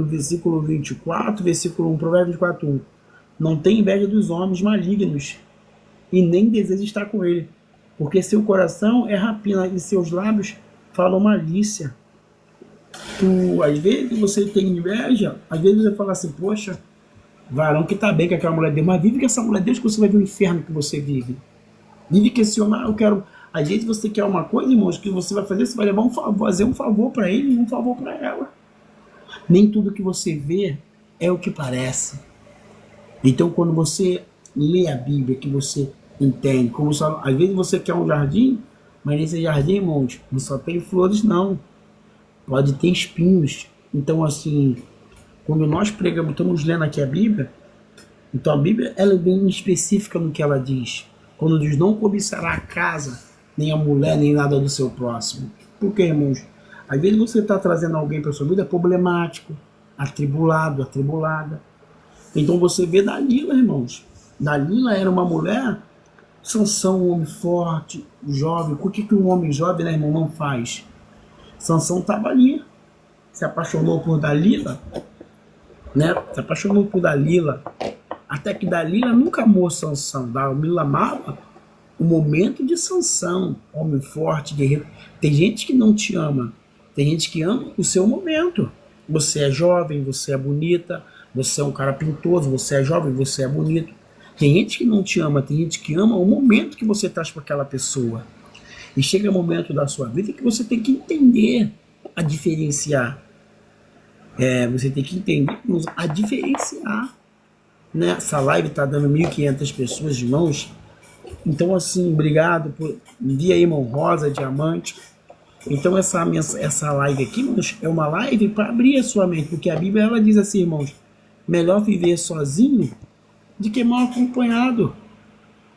versículo 24, versículo 1, Provérbios 24, 1, não tem inveja dos homens malignos, e nem deseja estar com ele, porque seu coração é rapina e seus lábios falam malícia. Às vezes você tem inveja, às vezes você fala assim, poxa, varão que tá bem com aquela mulher dele, mas vive com essa mulher dele que você vai ver o inferno que você vive. Vive que esse homem, eu quero... Às vezes você quer uma coisa, irmãos, que você vai fazer, você vai levar fazer um favor para ele e um favor para ela. Nem tudo que você vê é o que parece. Então, quando você lê a Bíblia, que você entende, como só, às vezes você quer um jardim, mas nesse jardim, irmãos, não só tem flores, não. Pode ter espinhos. Então, assim, quando nós pregamos, estamos lendo aqui a Bíblia, então a Bíblia ela é bem específica no que ela diz. Quando diz, não cobiçará a casa, nem a mulher, nem nada do seu próximo. Por quê, irmãos? Às vezes você está trazendo alguém para a sua vida problemático, atribulado, atribulada. Então você vê Dalila, irmãos. Dalila era uma mulher, Sansão, um homem forte, jovem. O que um homem jovem, né, irmão, não faz? Sansão estava ali, se apaixonou por Dalila, né? Se apaixonou por Dalila. Até que Dalila nunca amou Sansão. Dalila amava o momento de Sansão, homem forte, guerreiro. Tem gente que não te ama Tem gente que ama o seu momento. Você é jovem, você é bonita, você é um cara pintoso, você é jovem, você é bonito. Tem gente que não te ama, tem gente que ama o momento que você traz para aquela pessoa. E chega um momento da sua vida que você tem que entender a diferenciar. Você tem que entender a diferenciar. Né? Essa live está dando 1.500 pessoas, irmãos. Então, assim, obrigado por envia aí, irmão Rosa, Diamante. Então, essa live aqui, irmãos, é uma live para abrir a sua mente, porque a Bíblia ela diz assim, irmãos, melhor viver sozinho do que mal acompanhado.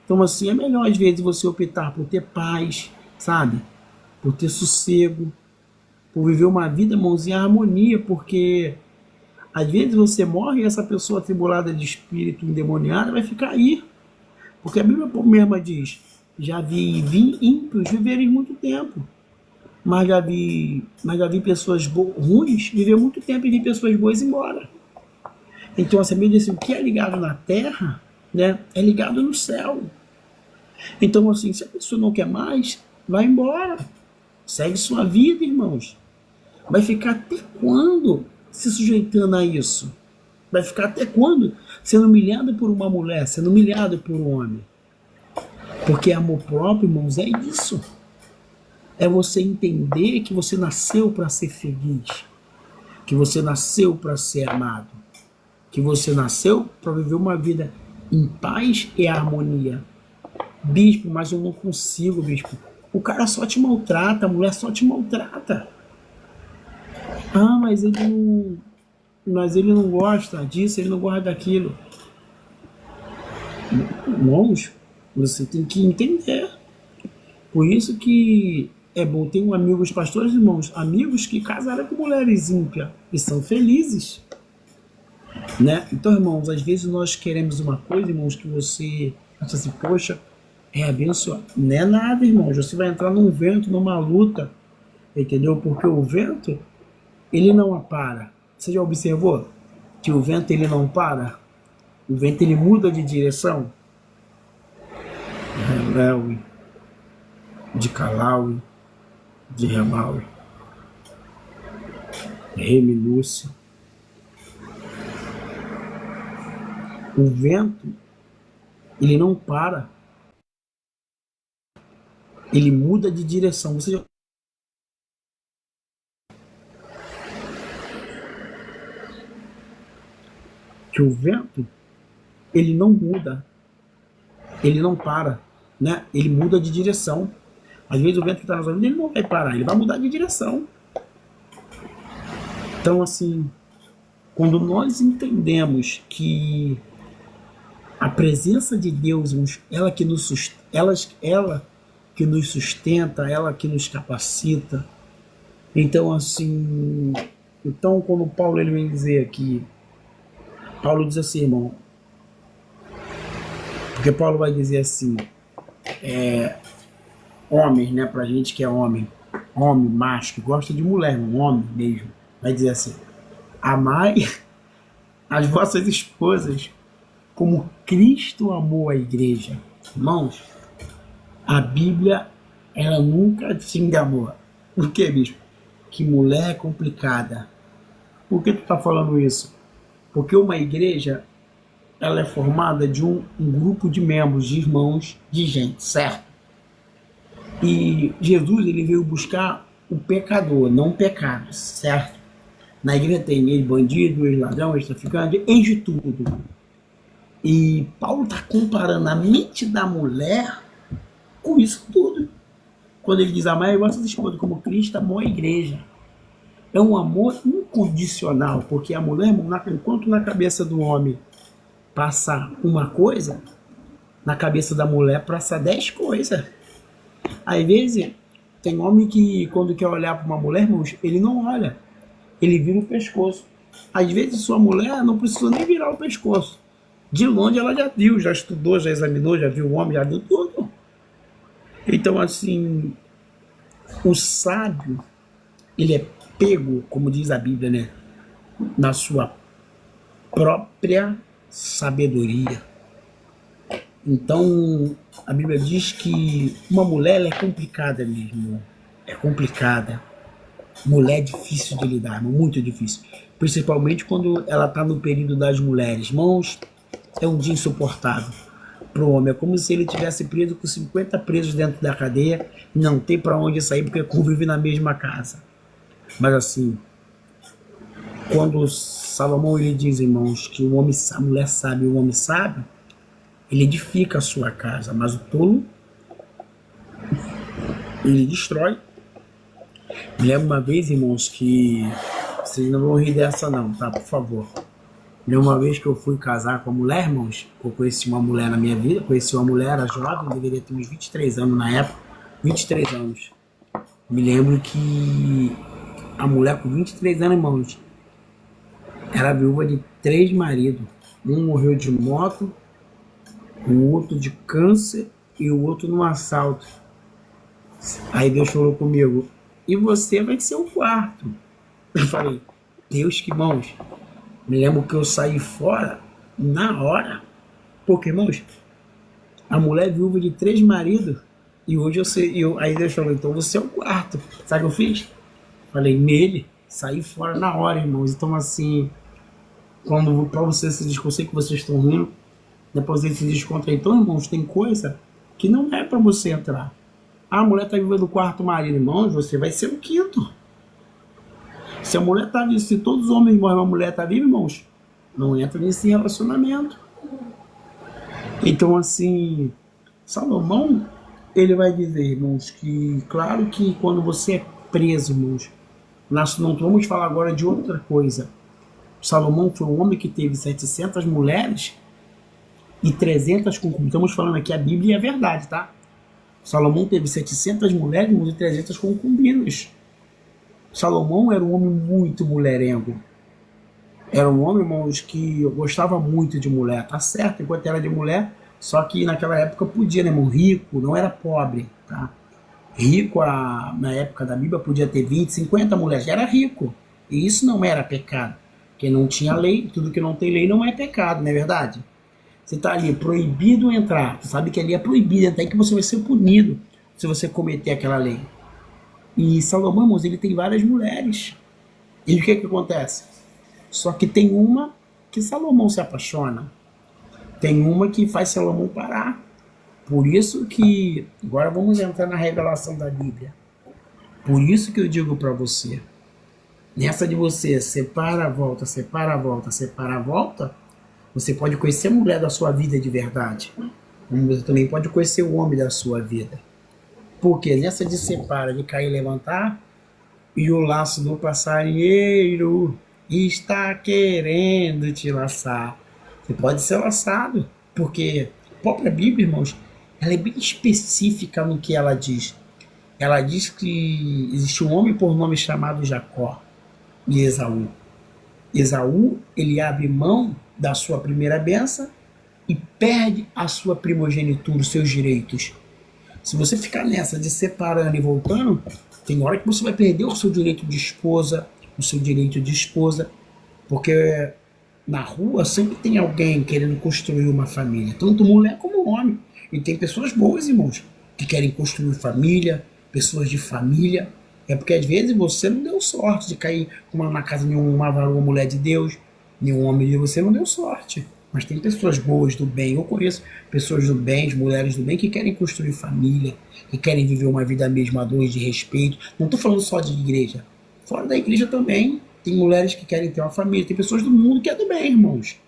Então, assim, é melhor às vezes você optar por ter paz, sabe? Por ter sossego, por viver uma vida, irmãos, em harmonia, porque às vezes você morre e essa pessoa atribulada de espírito endemoniado vai ficar aí. Porque a Bíblia mesma diz, já vi ímpios viverem muito tempo, mas já vi pessoas ruins viver muito tempo e vi pessoas boas embora. Então, essa Bíblia diz assim, o que é ligado na terra, né, é ligado no céu. Então, assim, se a pessoa não quer mais, vai embora. Segue sua vida, irmãos. Vai ficar até quando se sujeitando a isso? Vai ficar até quando sendo humilhado por uma mulher, sendo humilhado por um homem? Porque amor próprio, irmãos, é isso. É você entender que você nasceu para ser feliz, que você nasceu para ser amado, que você nasceu para viver uma vida em paz e harmonia. Bispo, mas eu não consigo, bispo. O cara só te maltrata, a mulher só te maltrata. Ah, mas ele não gosta disso, ele não gosta daquilo. Irmãos, você tem que entender. Por isso que é bom ter amigos pastores, irmãos, amigos que casaram com mulheres ímpias e são felizes. Né? Então, irmãos, às vezes nós queremos uma coisa, irmãos, que você acha assim, poxa, é abençoado. Não é nada, irmãos. Você vai entrar num vento, numa luta, entendeu? Porque o vento, ele não para. Você já observou que o vento, ele não para? O vento, ele muda de direção. Relaui, de Calaui, de Remaui, Reminúcia. O vento, ele não para. Ele muda de direção. Você já... que o vento, ele não muda. Ele não para, né? Ele muda de direção. Às vezes o vento que está na zona, ele não vai parar, ele vai mudar de direção. Então, assim, quando nós entendemos que a presença de Deus, ela que nos sustenta, ela que nos capacita. Então, assim, quando Paulo ele vem dizer aqui, Paulo diz assim, irmão, porque Paulo vai dizer assim, homens, né, pra gente que é homem, macho, que gosta de mulher, um homem mesmo, vai dizer assim, amai as vossas esposas como Cristo amou a igreja. Irmãos, a Bíblia, ela nunca xinga amor. Por quê, bispo? Que mulher é complicada. Por que tu tá falando isso? Porque uma igreja, ela é formada de um grupo de membros, de irmãos, de gente, certo? E Jesus, ele veio buscar o pecador, não o pecado, certo? Na igreja tem ex-bandido, ex-ladrão, ex-traficante, ex de tudo. E Paulo está comparando a mente da mulher com isso tudo. Quando ele diz amar, eu gosto de esposa como Cristo amou a igreja. É um amor incondicional, porque a mulher, enquanto na cabeça do homem passa uma coisa, na cabeça da mulher passa 10 coisas. Às vezes, tem homem que quando quer olhar para uma mulher, irmãos, ele não olha, ele vira o pescoço. Às vezes, sua mulher não precisa nem virar o pescoço. De longe ela já viu, já estudou, já examinou, já viu o homem, já viu tudo. Então, assim, o sábio, ele é pego, como diz a Bíblia, né, na sua própria sabedoria. Então, a Bíblia diz que uma mulher ela é complicada mesmo. É complicada. Mulher é difícil de lidar, irmão, muito difícil. Principalmente quando ela está no período das mulheres. Irmãos, é um dia insuportável para o homem. É como se ele tivesse preso com 50 presos dentro da cadeia e não tem para onde sair porque convive na mesma casa. Mas assim, quando Salomão ele diz, irmãos, que o homem, a mulher sabe e o homem sabe, ele edifica a sua casa, mas o tolo ele destrói. Me lembro uma vez, irmãos, que vocês não vão rir dessa não, tá? Por favor. Me lembro uma vez que eu fui casar com a mulher, irmãos, eu conheci uma mulher na minha vida, conheci uma mulher, era jovem, deveria ter uns 23 anos na época, 23 anos. Me lembro que a mulher com 23 anos, irmãos, era viúva de 3 maridos. Um morreu de moto, o outro de câncer e o outro num assalto. Aí Deus falou comigo, e você vai ser o quarto. Eu falei, Deus, que irmãos. Me lembro que eu saí fora na hora. Porque, irmãos, a mulher é viúva de 3 maridos. E hoje eu sei. Aí Deus falou, então você é o quarto. Sabe o que eu fiz? Falei, nele. Saí fora na hora, irmãos. Então, assim, quando para vocês se descontar, que vocês estão rindo, depois eles se descontam. Então, irmãos, tem coisa que não é para você entrar. Ah, a mulher está viva do quarto marido, irmãos, você vai ser o quinto. Se a mulher tá viva, se todos os homens morrem, a mulher tá viva, irmãos, não entra nesse relacionamento. Então, assim, Salomão, ele vai dizer, irmãos, que claro que quando você é preso, irmãos, nós não vamos falar agora de outra coisa. Salomão foi um homem que teve 700 mulheres e 300 concubinas. Estamos falando aqui a Bíblia e a verdade, tá? Salomão teve 700 mulheres e 300 concubinas. Salomão era um homem muito mulherengo. Era um homem, irmãos, que gostava muito de mulher. Tá certo, enquanto era de mulher, só que naquela época podia, né, irmão? Rico, não era pobre, tá? Rico, na época da Bíblia, podia ter 20, 50 mulheres. Era rico. E isso não era pecado. Porque não tinha lei, tudo que não tem lei não é pecado, não é verdade? Você está ali, proibido entrar. Você sabe que ali é proibido entrar e que você vai ser punido se você cometer aquela lei. E Salomão, irmãos, ele tem várias mulheres. E o que acontece? Só que tem uma que Salomão se apaixona. Tem uma que faz Salomão parar. Por isso que, agora vamos entrar na revelação da Bíblia. Por isso que eu digo para você, nessa de você separa a volta, separa a volta, separa a volta, você pode conhecer a mulher da sua vida de verdade. Como você também pode conhecer o homem da sua vida. Porque nessa de separa, de cair e levantar, e o laço do passarinheiro está querendo te laçar. Você pode ser laçado, porque a própria Bíblia, irmãos, ela é bem específica no que ela diz. Ela diz que existe um homem por nome chamado Jacó e Esaú. Esaú, ele abre mão da sua primeira bênção e perde a sua primogenitura, os seus direitos. Se você ficar nessa de separando e voltando, tem hora que você vai perder o seu direito de esposa, porque na rua sempre tem alguém querendo construir uma família, tanto mulher como homem. E tem pessoas boas, irmãos, que querem construir família, pessoas de família. É porque às vezes você não deu sorte de cair na casa de uma mulher de Deus, nenhum homem de você não deu sorte. Mas tem pessoas boas do bem. Eu conheço pessoas do bem, mulheres do bem, que querem construir família, que querem viver uma vida mesmo a dois, de respeito. Não estou falando só de igreja. Fora da igreja também tem mulheres que querem ter uma família. Tem pessoas do mundo que é do bem, irmãos.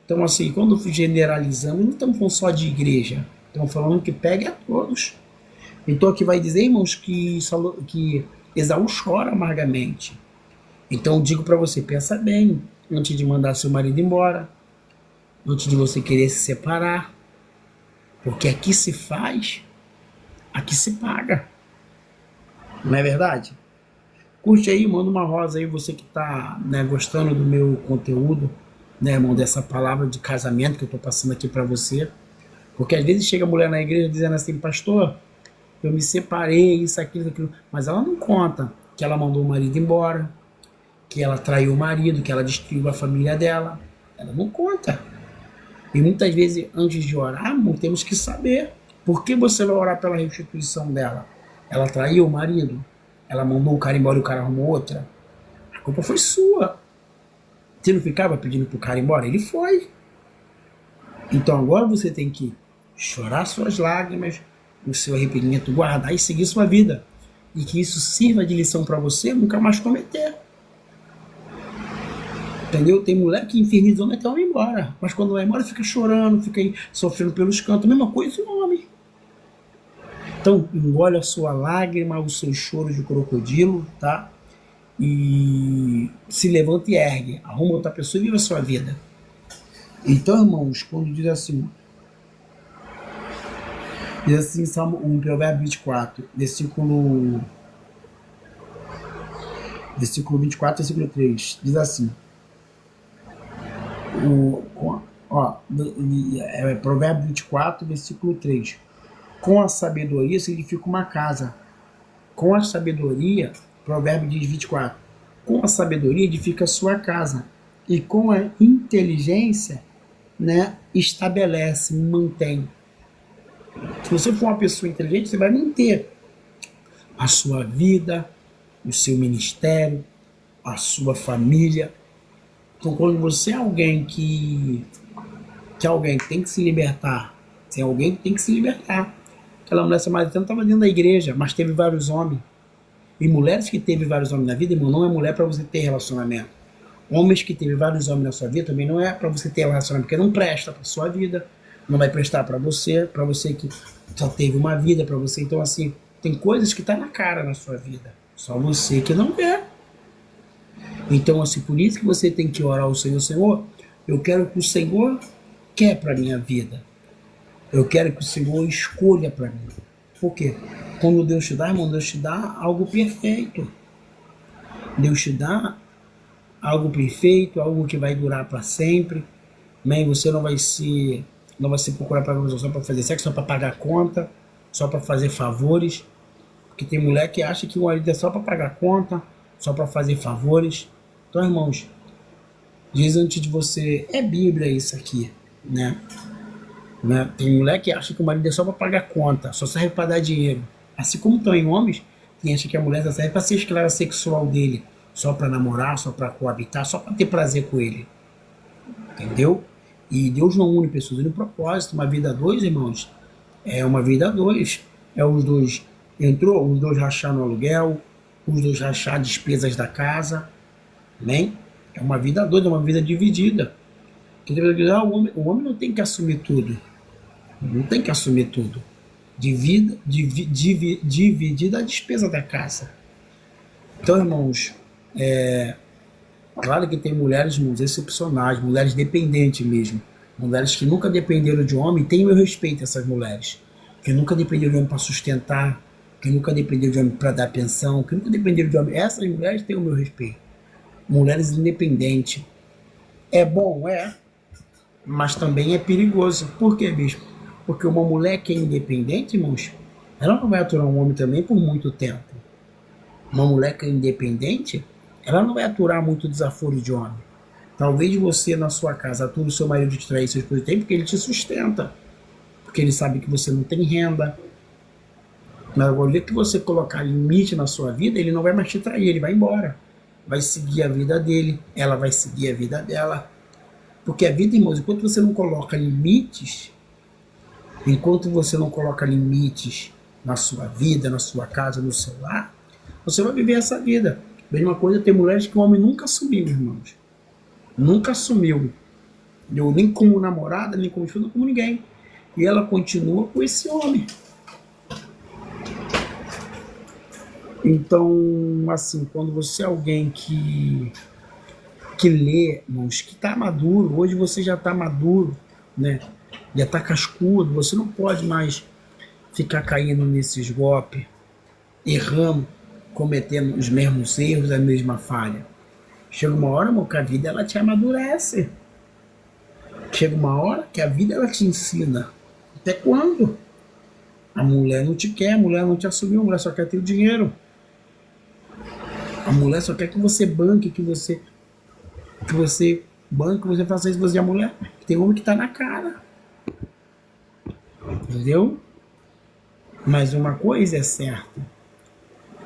Então, assim, quando generalizamos, não estamos falando só de igreja. Estamos falando que pegue a todos. Então, aqui vai dizer, irmãos, que Esaú chora amargamente. Então, eu digo para você, pensa bem, antes de mandar seu marido embora, antes de você querer se separar, porque aqui se faz, aqui se paga. Não é verdade? Curte aí, manda uma rosa aí, você que está, né, gostando do meu conteúdo, né, irmão, dessa palavra de casamento que eu estou passando aqui para você. Porque às vezes chega a mulher na igreja dizendo assim, pastor, eu me separei, isso, aquilo, mas ela não conta que ela mandou o marido embora, que ela traiu o marido, que ela destruiu a família dela. Ela não conta. E muitas vezes, antes de orar, temos que saber por que você vai orar pela restituição dela. Ela traiu o marido? ela mandou o cara embora e o cara arrumou outra, a culpa foi sua. Você não ficava pedindo pro cara ir embora? Ele foi. Então agora você tem que chorar suas lágrimas, o seu arrependimento, guardar e seguir sua vida. E que isso sirva de lição para você nunca mais cometer. Entendeu? Tem mulher que inferniza o homem até o homem embora. Mas quando vai embora fica chorando, fica aí sofrendo pelos cantos. A mesma coisa o homem. Então engole a sua lágrima, o seu choro de crocodilo, tá? E se levanta e ergue. Arruma outra pessoa e viva a sua vida. Então, irmãos, quando diz assim, Salmo 1, Provérbio 24, versículo 24, versículo 3, diz assim, Provérbio 24, versículo 3, com a sabedoria significa uma casa, com a sabedoria, Provérbio diz 24, com a sabedoria edifica a sua casa, e com a inteligência, né, estabelece, mantém. Se você for uma pessoa inteligente, você vai manter a sua vida, o seu ministério, a sua família. Então, quando você é alguém que alguém tem que se libertar, tem alguém que tem que se libertar. Aquela mulher samaritana estava dentro da igreja, mas teve vários homens. E mulheres que teve vários homens na vida, irmão, não é mulher para você ter relacionamento. Homens que teve vários homens na sua vida também não é para você ter relacionamento, porque não presta para sua vida, não vai prestar para você que só teve uma vida para você. Então, assim, tem coisas que tá na cara na sua vida, só você que não quer. Então, assim, por isso que você tem que orar ao Senhor: Senhor, eu quero que o Senhor quer para minha vida. Eu quero que o Senhor escolha para mim. Por quê? Quando Deus te dá, irmão, Deus te dá algo perfeito. Deus te dá algo perfeito, algo que vai durar para sempre. Amém? Você não vai se procurar para só para fazer sexo, só para pagar conta, só para fazer favores. Porque tem mulher que acha que o marido é só para pagar conta, só para fazer favores. Então, irmãos, diz antes de você, é Bíblia isso aqui, né? Tem mulher que acha que o marido é só para pagar conta, só serve para dar dinheiro. Assim como tem homens que acham que a mulher só serve para ser escrava sexual dele, só para namorar, só para coabitar, só para ter prazer com ele. Entendeu? E Deus não une pessoas, une propósito. Uma vida a dois, irmãos, é uma vida a dois. É os dois, entrou, os dois rachar no aluguel, os dois rachar despesas da casa. Amém? É uma vida a dois, é uma vida dividida. O homem não tem que assumir tudo. Não tem que assumir tudo. Dividida a despesa da casa. Então, irmãos, claro que tem mulheres, irmãos, excepcionais, mulheres dependentes mesmo. Mulheres que nunca dependeram de homem, tem meu respeito essas mulheres. Que nunca dependeram de homem para sustentar, que nunca dependeram de homem para dar pensão, que nunca dependeram de homem. Essas mulheres têm o meu respeito. Mulheres independentes. É bom, mas também é perigoso. Por quê, bispo? Porque uma mulher que é independente, irmãos, ela não vai aturar um homem também por muito tempo. Uma mulher que é independente, ela não vai aturar muito desaforo de homem. Talvez você na sua casa ature o seu marido de trair seus coisas, porque ele te sustenta. Porque ele sabe que você não tem renda. Mas agora, o dia que você colocar limite na sua vida, ele não vai mais te trair, ele vai embora. Vai seguir a vida dele, ela vai seguir a vida dela. Porque a vida, irmãos, enquanto você não coloca limites, na sua vida, na sua casa, no seu lar, você vai viver essa vida. Mesma coisa, tem mulheres que o homem nunca assumiu, irmãos. Nunca assumiu. Nem como namorada, nem como esposa, como ninguém. E ela continua com esse homem. Então, assim, quando você é alguém que lê, irmãos, que está maduro, hoje você já está maduro, né? Já está cascudo, você não pode mais ficar caindo nesses golpes, errando, cometendo os mesmos erros, a mesma falha. Chega uma hora, irmão, que a vida ela te amadurece. Chega uma hora que a vida ela te ensina. Até quando? A mulher não te quer, a mulher não te assumiu, a mulher só quer ter o dinheiro. A mulher só quer que você banque, que você banque, que você faça isso, você é a mulher. Tem homem que tá na cara. Entendeu? Mas uma coisa é certa.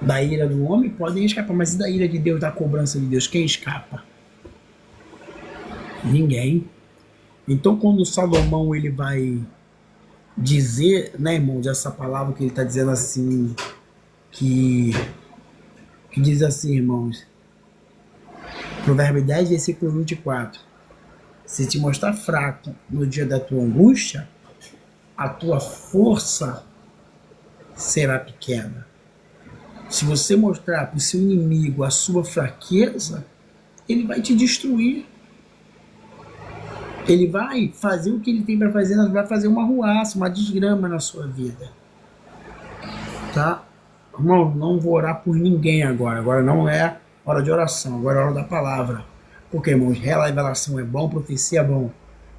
Da ira do homem podem escapar, mas e da ira de Deus, da cobrança de Deus? Quem escapa? Ninguém. Então, quando Salomão ele vai dizer, né, irmãos, essa palavra que ele está dizendo assim, que diz assim, irmãos, Provérbio 10, versículo 24: se te mostrar fraco no dia da tua angústia, a tua força será pequena. Se você mostrar para o seu inimigo a sua fraqueza, ele vai te destruir. Ele vai fazer o que ele tem para fazer, vai fazer uma ruaça, uma desgrama na sua vida. Tá? Irmão, não vou orar por ninguém agora. Agora não é hora de oração, agora é hora da palavra. Porque, irmãos, revelação é bom, profecia é bom.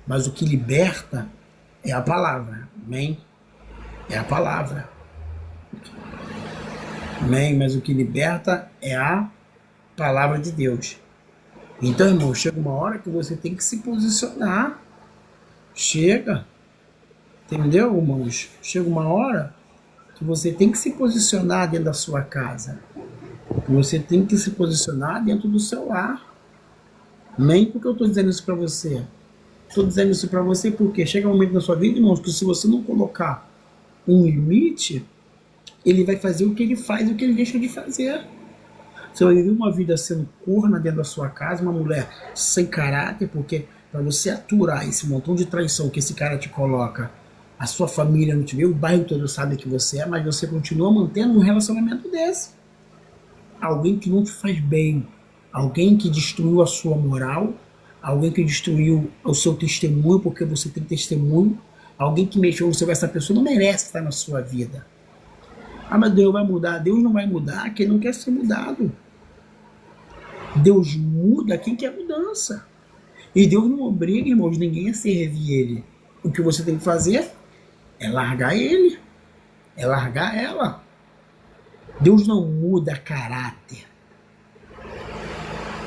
Mas o que liberta é a palavra. Amém? É a palavra. Amém? Mas o que liberta é a palavra de Deus. Então, irmão, chega uma hora que você tem que se posicionar. Chega. Entendeu, irmãos? Chega uma hora que você tem que se posicionar dentro da sua casa. Você tem que se posicionar dentro do seu lar. Amém? Por que eu estou dizendo isso para você? Estou dizendo isso para você porque chega um momento na sua vida, irmãos, que se você não colocar um limite, ele vai fazer o que ele faz e o que ele deixa de fazer. Você vai viver uma vida sendo corna dentro da sua casa, uma mulher sem caráter, porque para você aturar esse montão de traição que esse cara te coloca, a sua família não te vê, o bairro todo sabe que você é, mas você continua mantendo um relacionamento desse. Alguém que não te faz bem, alguém que destruiu a sua moral, alguém que destruiu o seu testemunho, porque você tem testemunho, alguém que mexeu no seu, essa pessoa não merece estar na sua vida. Ah, mas Deus vai mudar. Deus não vai mudar quem não quer ser mudado. Deus muda quem quer mudança. E Deus não obriga, irmãos, ninguém a servir Ele. O que você tem que fazer é largar Ele. É largar ela. Deus não muda caráter.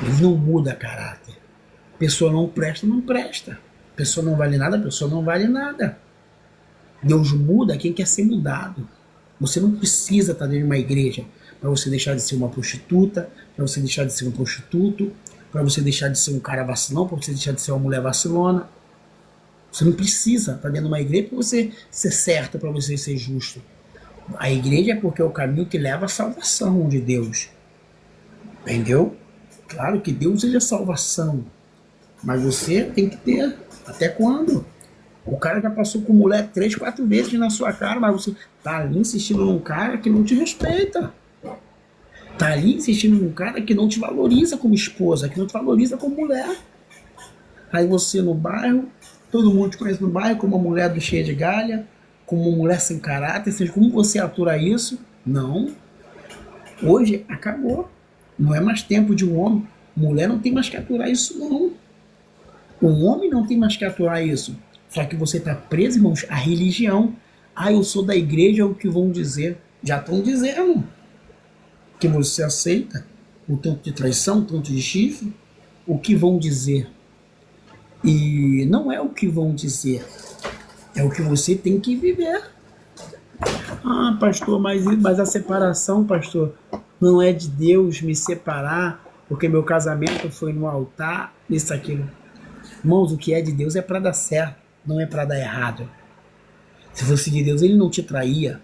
Deus não muda caráter. Pessoa não presta, não presta. Pessoa não vale nada, pessoa não vale nada. Deus muda quem quer ser mudado. Você não precisa estar dentro de uma igreja para você deixar de ser uma prostituta, para você deixar de ser um prostituto, para você deixar de ser um cara vacilão, para você deixar de ser uma mulher vacilona. Você não precisa estar dentro de uma igreja para você ser certo, para você ser justo. A igreja é porque é o caminho que leva à salvação de Deus. Entendeu? Claro que Deus é a salvação, mas você tem que ter. Até quando? O cara já passou com mulher 3, 4 vezes na sua cara, mas você tá ali insistindo num cara que não te respeita. Tá ali insistindo num cara que não te valoriza como esposa, que não te valoriza como mulher. Aí você no bairro, todo mundo te conhece no bairro como uma mulher do cheia de galha, como uma mulher sem caráter, seja, como você atura isso? Não. Hoje acabou. Não é mais tempo de um homem. Mulher não tem mais que aturar isso, não. Um homem não tem mais que aturar isso. Só que você está preso, irmãos, à religião. Ah, eu sou da igreja, é o que vão dizer. Já estão dizendo que você aceita o tanto de traição, o tanto de chifre. O que vão dizer. E não é o que vão dizer. É o que você tem que viver. Ah, pastor, mas a separação, pastor, não é de Deus me separar, porque meu casamento foi no altar, isso, aquilo. Irmãos, o que é de Deus é para dar certo, não é para dar errado. Se fosse de Deus, Ele não te traía.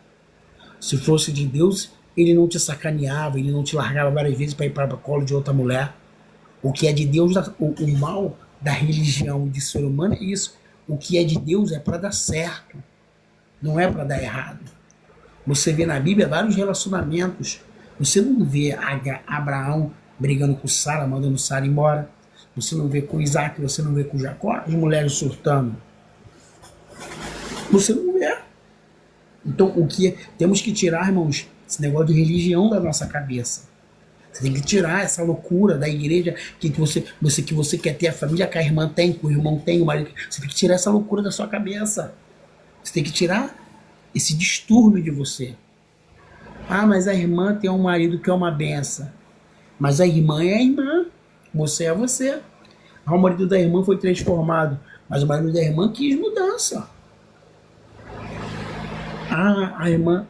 Se fosse de Deus, Ele não te sacaneava, Ele não te largava várias vezes para ir para o colo de outra mulher. O que é de Deus, o mal da religião e de ser humano é isso. O que é de Deus é para dar certo, não é para dar errado. Você vê na Bíblia vários relacionamentos. Você não vê Abraão brigando com Sara, mandando Sara embora. Você não vê com Isaac, você não vê com Jacó, as mulheres surtando. Você não vê. Então, temos que tirar, irmãos, esse negócio de religião da nossa cabeça. Você tem que tirar essa loucura da igreja que você quer ter a família que a irmã tem, que o irmão tem, o marido. Você tem que tirar essa loucura da sua cabeça. Você tem que tirar esse distúrbio de você. Ah, mas a irmã tem um marido que é uma benção. Mas a irmã é a irmã. Você é você. Ah, o marido da irmã foi transformado. Mas o marido da irmã quis mudança. Ah, a irmã...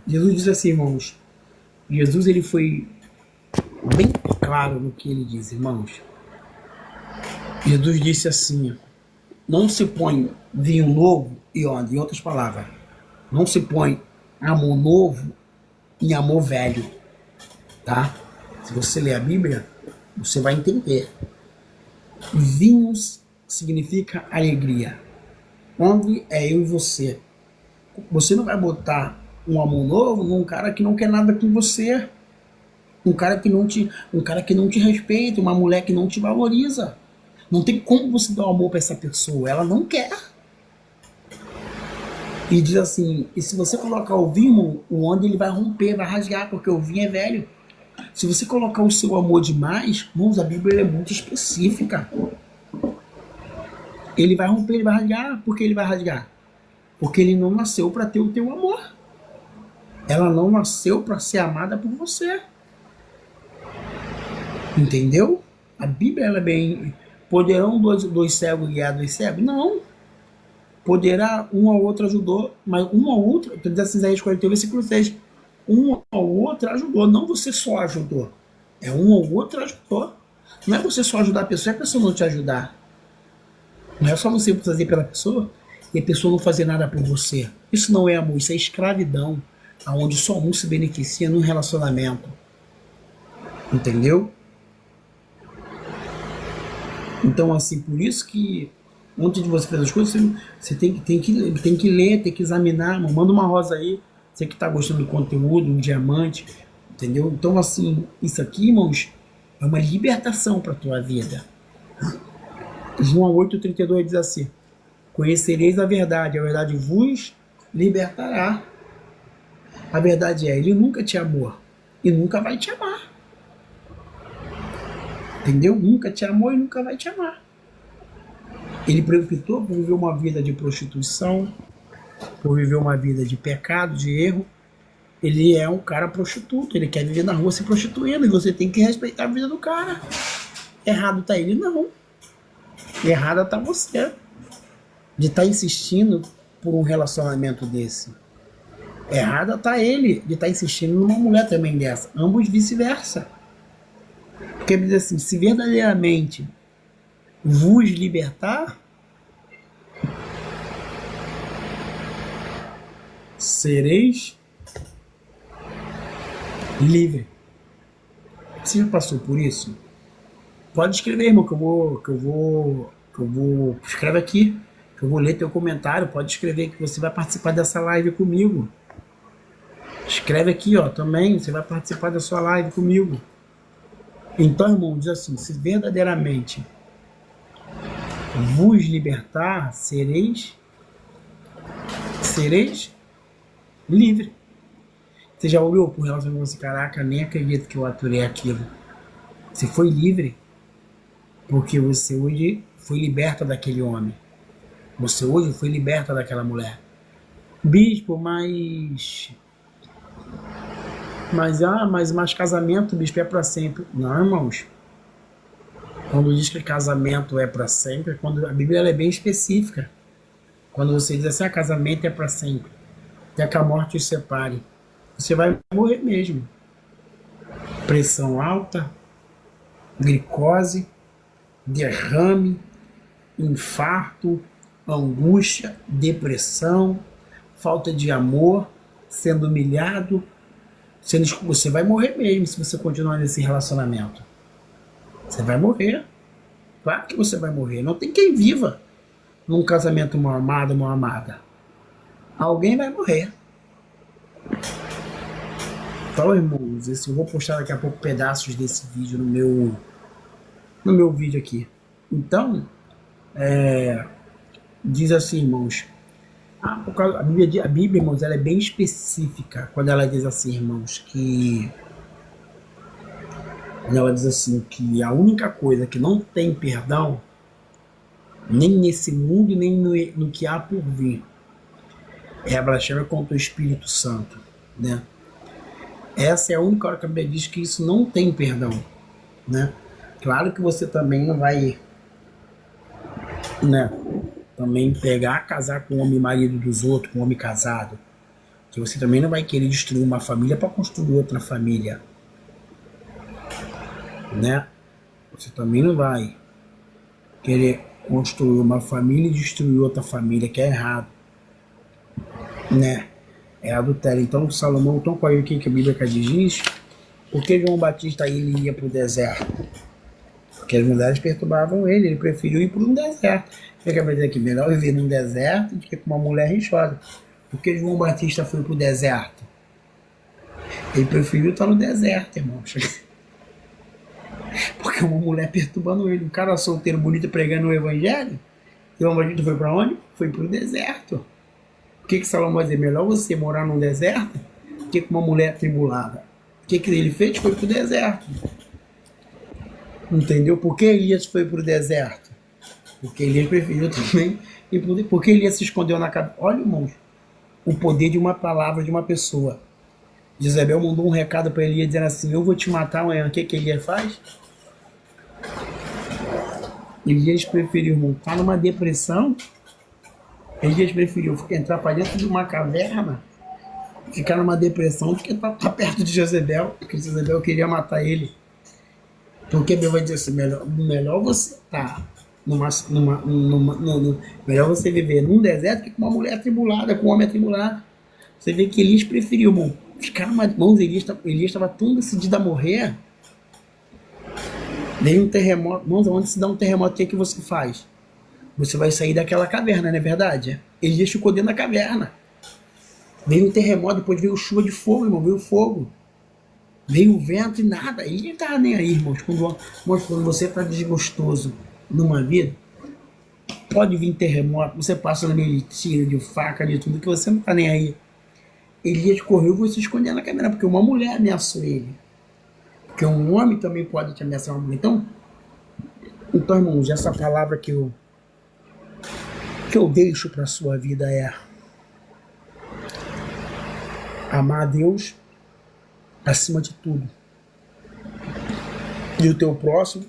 Jesus diz assim, irmãos. Jesus ele foi bem claro no que ele diz, irmãos. Jesus disse assim: não se põe vinho novo e onde? Em outras palavras, não se põe amor novo em amor velho, tá? Se você ler a Bíblia, você vai entender. Vinhos significa alegria. Onde é eu e você? Você não vai botar um amor novo num cara que não quer nada com você, um cara que não te respeita, uma mulher que não te valoriza. Não tem como você dar amor para essa pessoa, ela não quer. E diz assim, e se você colocar o vinho, o onde ele vai romper, vai rasgar, porque o vinho é velho. Se você colocar o seu amor demais, irmãos, a Bíblia é muito específica. Ele vai romper, ele vai rasgar. Por que ele vai rasgar? Porque ele não nasceu para ter o teu amor. Ela não nasceu para ser amada por você. Entendeu? A Bíblia ela é bem... Poderão dois cegos guiar dois cegos? Não. Poderá um ao outro ajudou, mas um ao outro, diz assim, Isaías 41, versículo 6, um ao outro ajudou, não você só ajudou. É um ao outro ajudou. Não é você só ajudar a pessoa não te ajudar. Não é só você fazer pela pessoa e a pessoa não fazer nada por você. Isso não é amor, isso é escravidão, onde só um se beneficia num relacionamento. Entendeu? Então, assim, por isso que antes de você fazer as coisas, você tem que ler, tem que examinar. Manda uma rosa aí, você que está gostando do conteúdo, um diamante, entendeu? Então, assim, isso aqui, irmãos, é uma libertação para a tua vida. João 8,32 diz assim: conhecereis a verdade vos libertará. A verdade é, ele nunca te amou e nunca vai te amar. Entendeu? Nunca te amou e nunca vai te amar. Ele optou por viver uma vida de prostituição, por viver uma vida de pecado, de erro. Ele é um cara prostituto, ele quer viver na rua se prostituindo e você tem que respeitar a vida do cara. Errado tá ele? Não. Errada tá você de estar insistindo por um relacionamento desse. Errada tá ele de estar insistindo numa mulher também dessa. Ambos vice-versa. Porque diz assim, se verdadeiramente vos libertar, sereis livre. Você já passou por isso? Pode escrever, irmão, que eu vou escreve aqui, que eu vou ler teu comentário. Pode escrever que você vai participar dessa live comigo. Escreve aqui, ó, também, você vai participar da sua live comigo. Então, irmão, diz assim, se verdadeiramente vos libertar, sereis livre. Você já olhou por relação a você, caraca, nem acredito que eu aturei aquilo. Você foi livre, porque você hoje foi liberta daquele homem. Você hoje foi liberta daquela mulher. Bispo, mas casamento, bispo, é para sempre. Não, irmãos. Quando diz que casamento é para sempre, quando a Bíblia ela é bem específica. Quando você diz assim, casamento é para sempre, até que a morte os separe, você vai morrer mesmo. Pressão alta, glicose, derrame, infarto, angústia, depressão, falta de amor, sendo humilhado, você vai morrer mesmo se você continuar nesse relacionamento. Você vai morrer. Claro que você vai morrer. Não tem quem viva num casamento mal amado, mal amada. Alguém vai morrer. Então, irmãos, eu vou postar daqui a pouco pedaços desse vídeo no meu vídeo aqui. Então, diz assim, irmãos, a Bíblia, irmãos, ela é bem específica quando ela diz assim, irmãos, que a única coisa que não tem perdão, nem nesse mundo, nem no que há por vir, é a blasfêmia contra o Espírito Santo, né? Essa é a única hora que a Bíblia diz que isso não tem perdão, né? Claro que você também não vai, né, também pegar, casar com o homem marido dos outros, com o homem casado. Que você também não vai querer destruir uma família para construir outra família, né? Você também não vai querer construir uma família e destruir outra família, que é errado, né? É adultério. Então Salomão, então qual é o que a Bíblia diz? Por que João Batista ele ia para o deserto? Porque as mulheres perturbavam ele preferiu ir para um deserto. Você quer dizer que melhor viver num deserto do que com uma mulher rixosa? Por que João Batista foi para o deserto? Ele preferiu estar no deserto, irmãos. Porque uma mulher perturbando ele, um cara solteiro, bonito, pregando o evangelho. João Batista foi para onde? Foi para o deserto. O que Salomão vai dizer? Melhor você morar num deserto do que com uma mulher atribulada. O que ele fez? Foi para o deserto. Entendeu? Por que Elias foi para o deserto? Porque Elias preferiu também. Por que Elias se escondeu na cabeça? Olha, irmãos, o poder de uma palavra de uma pessoa. Jezabel mandou um recado para Elias dizendo assim: eu vou te matar amanhã. O que Elias faz? Elias preferiu, irmão, estar numa depressão. Elias preferiu entrar para dentro de uma caverna, ficar numa depressão, do que estar perto de Jezabel, porque Jezabel queria matar ele. Porque Deus vai dizer assim: melhor você estar melhor você viver num deserto que com uma mulher atribulada, com um homem atribulado. Você vê que Elias preferiu, irmão, ficar numa mão. Elias estava tão decidido a morrer. Veio um terremoto. Irmãos, onde se dá um terremoto, o que você faz? Você vai sair daquela caverna, não é verdade? Elias ficou dentro da caverna. Veio um terremoto, depois veio chuva de fogo, irmão, veio fogo. Veio o vento e nada. Ele não estava nem aí, irmãos. Quando você está desgostoso numa vida, pode vir terremoto, você passa no meio de tiro, de faca, de tudo, que você não está nem aí. Elias correu e foi se esconder na caverna, porque uma mulher ameaçou ele. Porque um homem também pode te ameaçar uma mulher. Então, irmãos, essa palavra que eu deixo para a sua vida é amar a Deus acima de tudo, e o teu próximo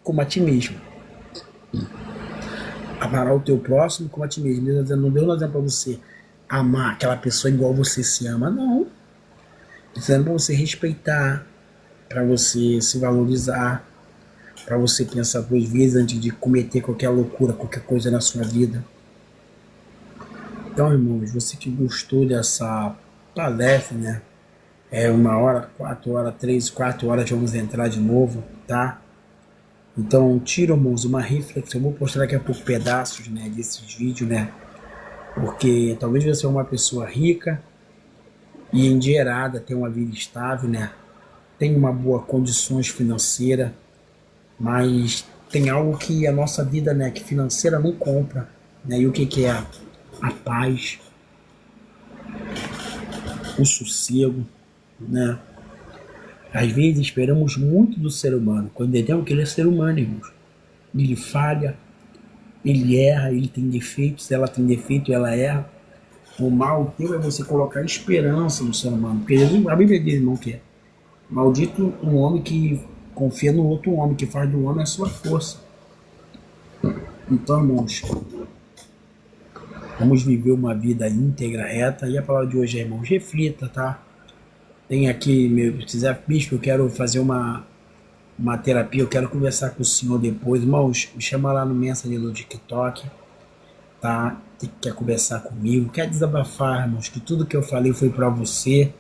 como a ti mesmo. Amará o teu próximo como a ti mesmo. Deus não deu nada para você amar aquela pessoa igual você se ama, não. Dizendo para você respeitar, para você se valorizar, para você pensar 2 vezes antes de cometer qualquer loucura, qualquer coisa na sua vida. Então, irmãos, você que gostou dessa palestra, né? 1 hora, 4 horas, 3, 4 horas vamos entrar de novo, tá? Então, tira, irmãos, uma reflexão. Eu vou postar daqui a pouco pedaços, né, desses vídeos, né? Porque talvez você é uma pessoa rica e endinheirada, tenha uma vida estável, né? Tem uma boa condições financeira, mas tem algo que a nossa vida, né, que financeira não compra, né? E o que é? A paz, o sossego, né? Às vezes esperamos muito do ser humano, quando entendemos que ele é ser humano, irmãos. Ele falha, ele erra, ele tem defeitos, ela tem defeito, ela erra. O mal teu é você colocar esperança no ser humano, porque a Bíblia diz, irmão, que é maldito um homem que confia no outro homem, que faz do homem a sua força. Então, irmãos, vamos viver uma vida íntegra, reta. E a palavra de hoje é, irmãos, reflita, tá? Tem aqui, se quiser, bispo, eu quero fazer uma terapia, eu quero conversar com o senhor depois. Irmãos, me chama lá no Messenger do TikTok, tá? Quer conversar comigo, quer desabafar, irmãos, que tudo que eu falei foi para você.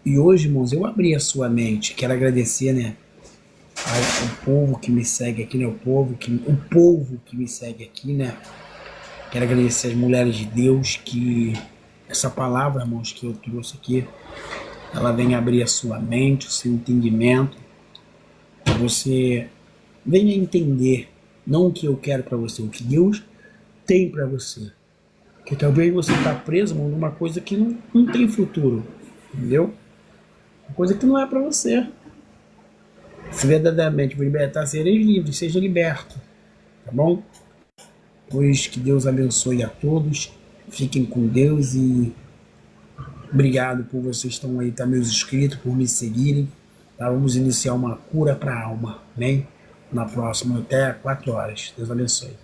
E hoje, irmãos, eu abri a sua mente. Quero agradecer, né, ao povo que me segue aqui, né? O povo que me segue aqui, né? Quero agradecer as mulheres de Deus, que essa palavra, irmãos, que eu trouxe aqui, ela vem abrir a sua mente, o seu entendimento, que você venha entender, não o que eu quero para você, o que Deus tem para você. Porque talvez você está preso numa coisa que não tem futuro, entendeu? Uma coisa que não é para você. Se verdadeiramente vos libertar, sereis livres, seja liberto, tá bom? Pois que Deus abençoe a todos, fiquem com Deus e obrigado por vocês que estão aí, tá, meus inscritos, por me seguirem, tá? Vamos iniciar uma cura para a alma, amém? Na próxima, até 4 horas. Deus abençoe.